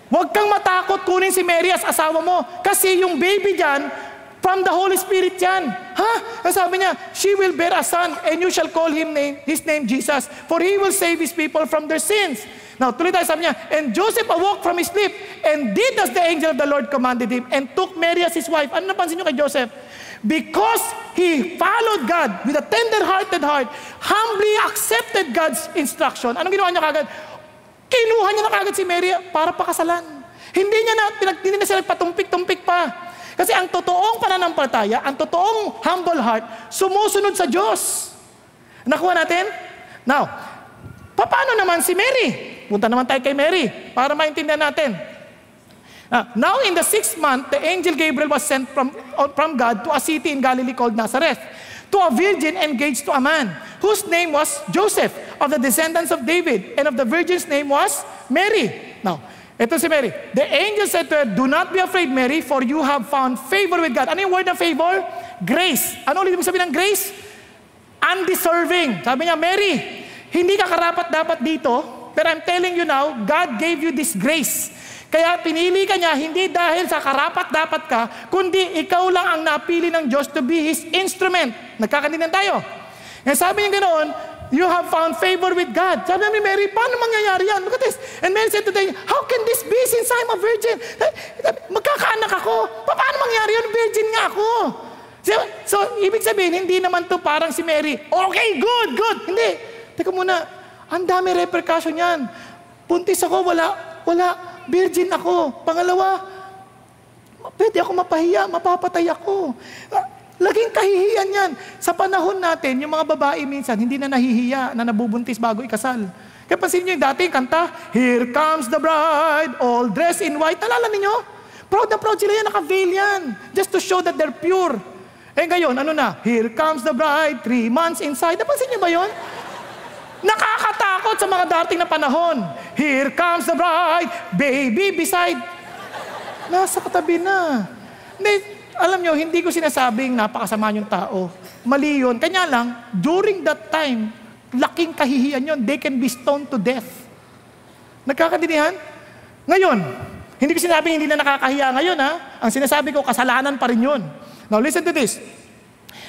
B: huwag kang matakot kunin si Mary as asawa mo. Kasi yung baby dyan, From the Holy Spirit yan. Ha? Sabi niya, she will bear a son and you shall call his name Jesus, for he will save his people from their sins. Now, tuloy tayo, sabi niya, and Joseph awoke from his sleep and did as the angel of the Lord commanded him and took Mary as his wife. Ano napansin niyo kay Joseph? Because he followed God with a tender-hearted heart, humbly accepted God's instruction. Anong ginawa niya kagad? Kinuha niya na kagad si Mary para pakasalan. Hindi na sila patumpik-tumpik pa. Kasi ang totoong pananampalataya, ang totoong humble heart, sumusunod sa Diyos. Nakuha natin? Now, paano naman si Mary? Punta naman tayo kay Mary para maintindihan natin. Now in the 6th month, the angel Gabriel was sent from God to a city in Galilee called Nazareth, to a virgin engaged to a man, whose name was Joseph, of the descendants of David, and of the virgin's name was Mary. Now, ito si Mary. The angel said to her, do not be afraid, Mary, for you have found favor with God. Ano yung word ng favor? Grace. Ano ulit ibig sabihin ng grace? Undeserving. Sabi niya, Mary, hindi ka karapat-dapat dito, pero I'm telling you now, God gave you this grace. Kaya pinili ka niya, hindi dahil sa karapat-dapat ka, kundi ikaw lang ang napili ng Diyos to be His instrument. Nagkakanindihan tayo. Kaya sabi niya ganoon, you have found favor with God. Sabi ni Mary, paano mangyayari yan? Look at this. And Mary said to them, how can this be since I'm a virgin? Magkakaanak ako. Paano mangyayari yun? Virgin nga ako. So, ibig sabihin, hindi naman to parang si Mary, okay, good. Hindi. Teka muna, ang dami repercussion yan. Puntis ako, wala. Virgin ako. Pangalawa, pwede ako mapahiya, mapapatay ako. Laging kahihiyan yan. Sa panahon natin, yung mga babae minsan, hindi na nahihiya na nabubuntis bago ikasal. Kaya pansin nyo yung dating kanta, Here comes the bride, all dressed in white. Nalala ninyo? Proud na proud sila yan, naka-veil yan. Just to show that they're pure. Eh ngayon, ano na? Here comes the bride, 3 months inside. Napansin nyo ba yun? Nakakatakot sa mga dating na panahon. Here comes the bride, baby beside. Nasa katabi na. Hindi, alam nyo, hindi ko sinasabing napakasama yung tao. Mali yun. Kanya lang, during that time, laking kahihiyan yun. They can be stoned to death. Nagkakadinihan? Ngayon, hindi ko sinasabing hindi na nakakahiya ngayon, ha? Ang sinasabi ko, kasalanan pa rin yun. Now, listen to this.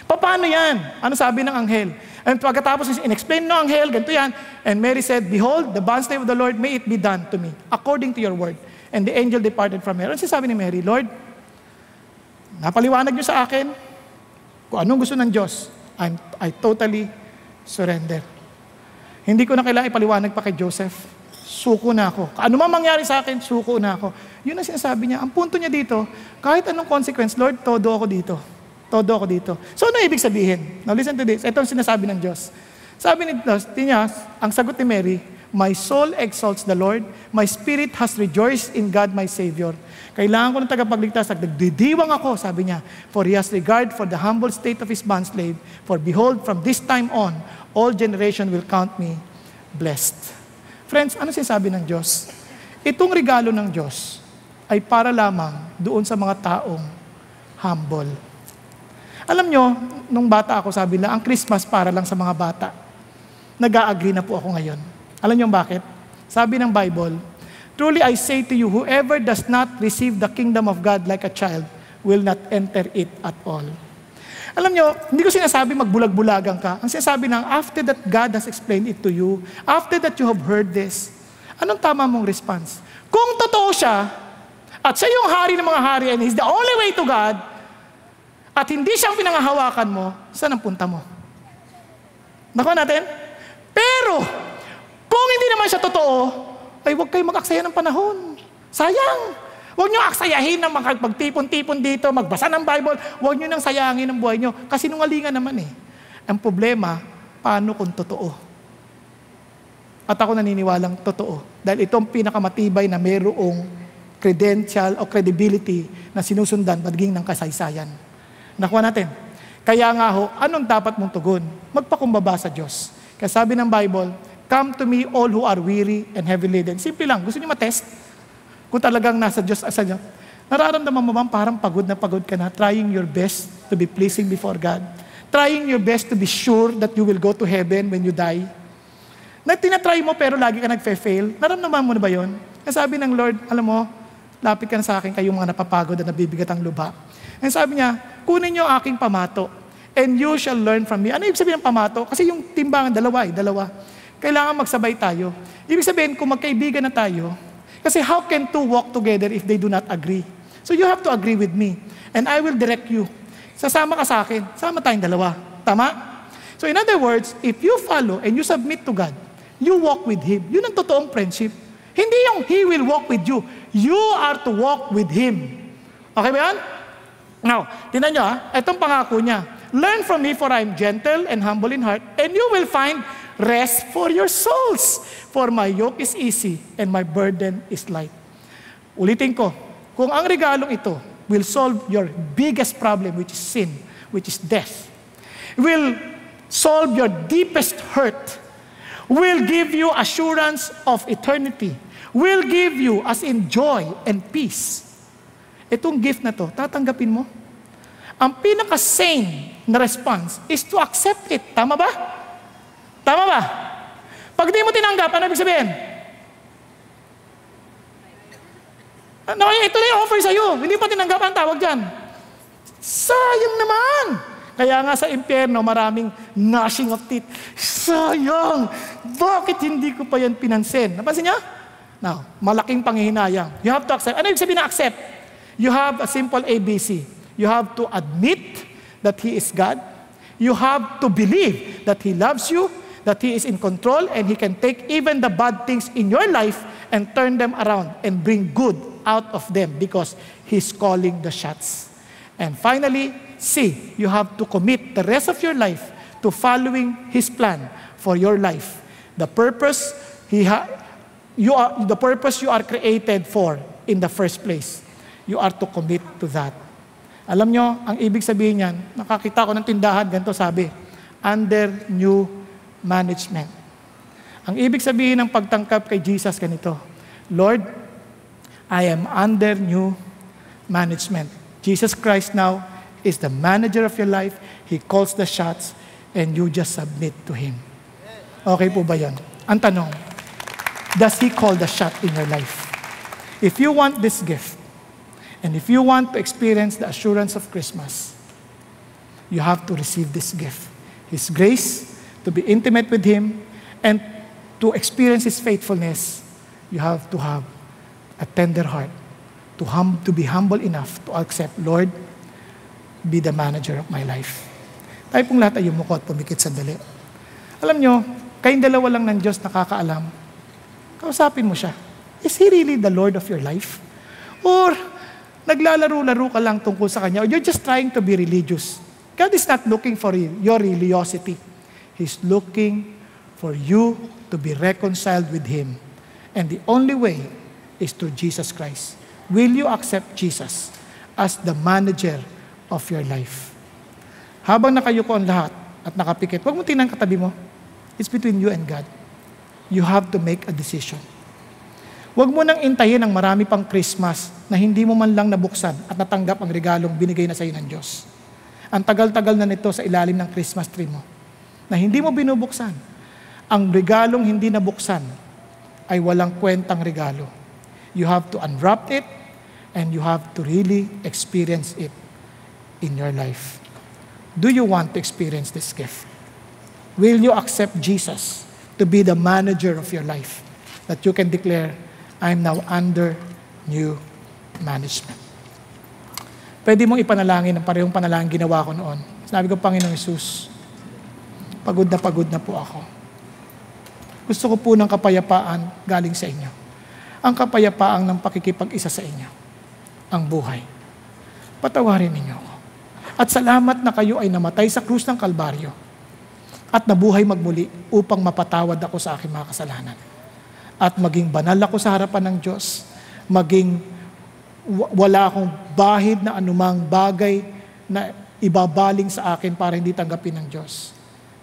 B: Paano yan? Ano sabi ng anghel? And pagkatapos, in-explain ng anghel, ganito yan. And Mary said, behold, the bondslave of the Lord, may it be done to me, according to your word. And the angel departed from her. Ano sinasabi ni Mary? Lord, napaliwanag niyo sa akin kung anong gusto ng Diyos. I totally surrender. Hindi ko na kailangan ipaliwanag pa kay Joseph. Suko na ako. Ano man mangyari sa akin, suko na ako. Yun ang sinasabi niya. Ang punto niya dito, kahit anong consequence, Lord, todo ako dito. Todo ako dito. So ano ibig sabihin? Now listen to this. Ito ang sinasabi ng Diyos. Sabi niya, ang sagot ni Mary, my soul exalts the Lord, my spirit has rejoiced in God my Savior. Kailangan ko ng tagapagligtas. Nagdidiwang ako, sabi niya, for He has regard for the humble state of His bondslave. For behold, from this time on, all generation will count me blessed. Friends, ano sinasabi ng Diyos? Itong regalo ng Diyos ay para lamang doon sa mga taong humble. Alam nyo, nung bata ako, sabi na, ang Christmas para lang sa mga bata. Nag-a-agree na po ako ngayon. Alam nyo bakit? Sabi ng Bible, truly I say to you, whoever does not receive the kingdom of God like a child will not enter it at all. Alam nyo, hindi ko sinasabi magbulag-bulagan ka. Ang sinasabi ng, after that God has explained it to you, after that you have heard this, anong tama mong response? Kung totoo siya, at siya yung hari ng mga hari, and He's the only way to God, at hindi siyang pinangahawakan mo, saan ang punta mo? Nakuha natin? Pero, kung hindi naman siya totoo, ay huwag kayo mag-aksaya ng panahon. Sayang. Huwag nyo aksayahin na magtipon-tipon dito, magbasa ng Bible. Huwag nyo nang sayangin ang buhay nyo. Kasi nungalingan naman eh. Ang problema, paano kung totoo? At ako naniniwalang totoo. Dahil itong pinakamatibay na mayroong credential o credibility na sinusundan pagiging ng kasaysayan. Nakuha natin. Kaya nga ho, anong dapat mong tugon? Magpakumbaba sa Diyos. Kaya sabi ng Bible, come to me all who are weary and heavy laden. Simple lang. Gusto niyo matest? Kung talagang nasa Diyos, sa Diyos. Nararamdaman mo ba parang pagod na pagod ka na, trying your best to be pleasing before God? Trying your best to be sure that you will go to heaven when you die? Na tinatry mo pero lagi ka nagfe-fail? Nararamdaman mo na ba yun? Kaya sabi ng Lord, alam mo, lapit ka na sa akin kayong mga napapagod at nabibigat ang lupa. And sabi niya, kunin niyo aking pamato, and you shall learn from me. Ano ibig sabihin ng pamato? Kasi yung timbangan, dalawa. Kailangan magsabay tayo. Ibig sabihin, kung magkaibigan na tayo, kasi how can two walk together if they do not agree? So you have to agree with me, and I will direct you. Sasama ka sa akin, sama tayong dalawa. Tama? So in other words, if you follow and you submit to God, you walk with Him. Yun ang totoong friendship. Hindi yung He will walk with you. You are to walk with Him. Okay ba yan? Now, tingnan nyo itong pangako niya. Learn from me, for I am gentle and humble in heart, and you will find rest for your souls. For my yoke is easy and my burden is light. Ulitin ko, kung ang regalong ito will solve your biggest problem, which is sin, which is death, will solve your deepest hurt, will give you assurance of eternity, will give you as in joy and peace. Itong gift na to, tatanggapin mo. Ang pinaka-sane na response is to accept it. Tama ba? Tama ba? Pag di mo tinanggap, ano ibig sabihin? No, ito na yung offer sa'yo. Hindi pa tinanggap ang tawag dyan. Sayang naman! Kaya nga sa impyerno, maraming gnashing of teeth. Sayang! Bakit hindi ko pa yan pinansin? Napansin niya? Now, malaking panghihinayang. You have to accept. Ano yung sabihin na accept? You have a simple ABC. You have to admit that He is God. You have to believe that He loves you, that He is in control, and He can take even the bad things in your life and turn them around and bring good out of them because He's calling the shots. And finally, C, you have to commit the rest of your life to following His plan for your life. The purpose you are created for in the first place. You are to commit to that. Alam nyo, ang ibig sabihin niyan, nakakita ko ng tindahan, ganito sabi, under new management. Ang ibig sabihin ng pagtangkap kay Jesus ganito, Lord, I am under new management. Jesus Christ now is the manager of your life. He calls the shots and you just submit to Him. Okay po ba yan? Ang tanong, does He call the shot in your life? If you want this gift, and if you want to experience the assurance of Christmas, you have to receive this gift. His grace, to be intimate with Him, and to experience His faithfulness, you have to have a tender heart, to be humble enough to accept, Lord, be the manager of my life. Tayo pong lahat ay yumuko at pumikit sandali. Alam nyo, kayong dalawa lang ng Diyos nakakaalam. Kausapin mo siya. Is He really the Lord of your life? Or naglalaro-laro ka lang tungkol sa Kanya, or you're just trying to be religious. God is not looking for your religiosity. He's looking for you to be reconciled with Him. And the only way is through Jesus Christ. Will you accept Jesus as the manager of your life? Habang nakayuko ang lahat at nakapikit, huwag mo tingnan katabi mo. It's between you and God. You have to make a decision. Huwag mo nang intayin ang marami pang Christmas na hindi mo man lang nabuksan at natanggap ang regalong binigay na sa iyo ng Diyos. Ang tagal-tagal na nito sa ilalim ng Christmas tree mo na hindi mo binubuksan. Ang regalong hindi nabuksan ay walang kwentang regalo. You have to unwrap it and you have to really experience it in your life. Do you want to experience this gift? Will you accept Jesus to be the manager of your life? That you can declare, I'm now under new management. Pwede mong ipanalangin ang parehong panalangin ginawa ko noon. Sabi ko, Panginoong Hesus, pagod na po ako. Gusto ko po ng kapayapaan galing sa inyo. Ang kapayapaang ng pakikipag-isa sa inyo. Ang buhay. Patawarin ninyo ako. At salamat na kayo ay namatay sa krus ng Kalbaryo at nabuhay magmuli upang mapatawad ako sa aking mga kasalanan. At maging banal ako sa harapan ng Diyos. Maging wala akong bahid na anumang bagay na ibabaling sa akin para hindi tanggapin ng Diyos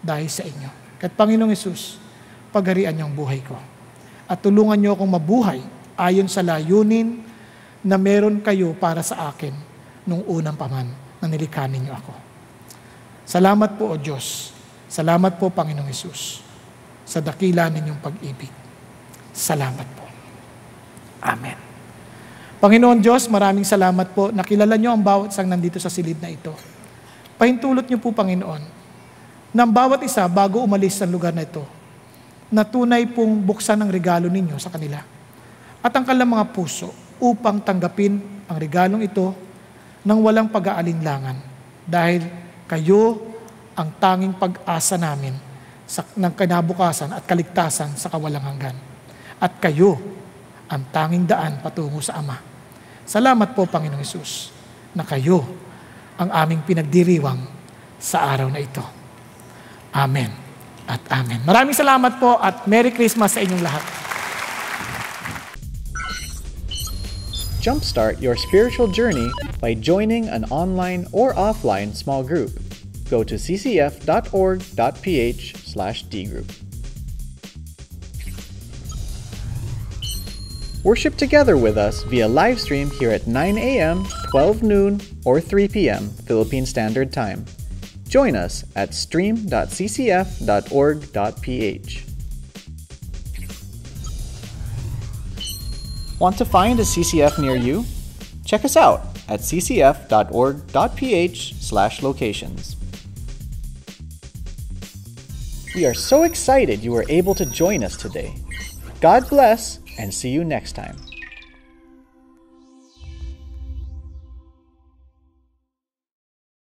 B: dahil sa inyo. At Panginoong Hesus, pagharian niyo ang buhay ko. At tulungan niyo akong mabuhay ayon sa layunin na meron kayo para sa akin nung unang paman na nilikha ninyo ako. Salamat po, O Diyos. Salamat po, Panginoong Hesus, sa dakila ninyong pag-ibig. Salamat po. Amen. Panginoon Diyos, maraming salamat po. Nakilala niyo ang bawat isang nandito sa silid na ito. Pahintulot niyo po, Panginoon, na ang bawat isa bago umalis sa lugar na ito, na tunay pong buksan ang regalo ninyo sa kanila. At ang kanilang mga puso upang tanggapin ang regalong ito nang walang pag-aalinlangan. Dahil kayo ang tanging pag-asa namin ng kinabukasan at kaligtasan sa kawalang hanggan. At kayo ang tanging daan patungo sa Ama. Salamat po, Panginoong Hesus, na kayo ang aming pinagdiriwang sa araw na ito. Amen at amen. Maraming salamat po at Merry Christmas sa inyong lahat.
A: Jumpstart your spiritual journey by joining an online or offline small group. Go to ccf.org.ph/dgroup. Worship together with us via live stream here at 9 a.m., 12 noon, or 3 p.m. Philippine Standard Time. Join us at stream.ccf.org.ph. Want to find a CCF near you? Check us out at ccf.org.ph/locations. We are so excited you were able to join us today. God bless, and see you next time.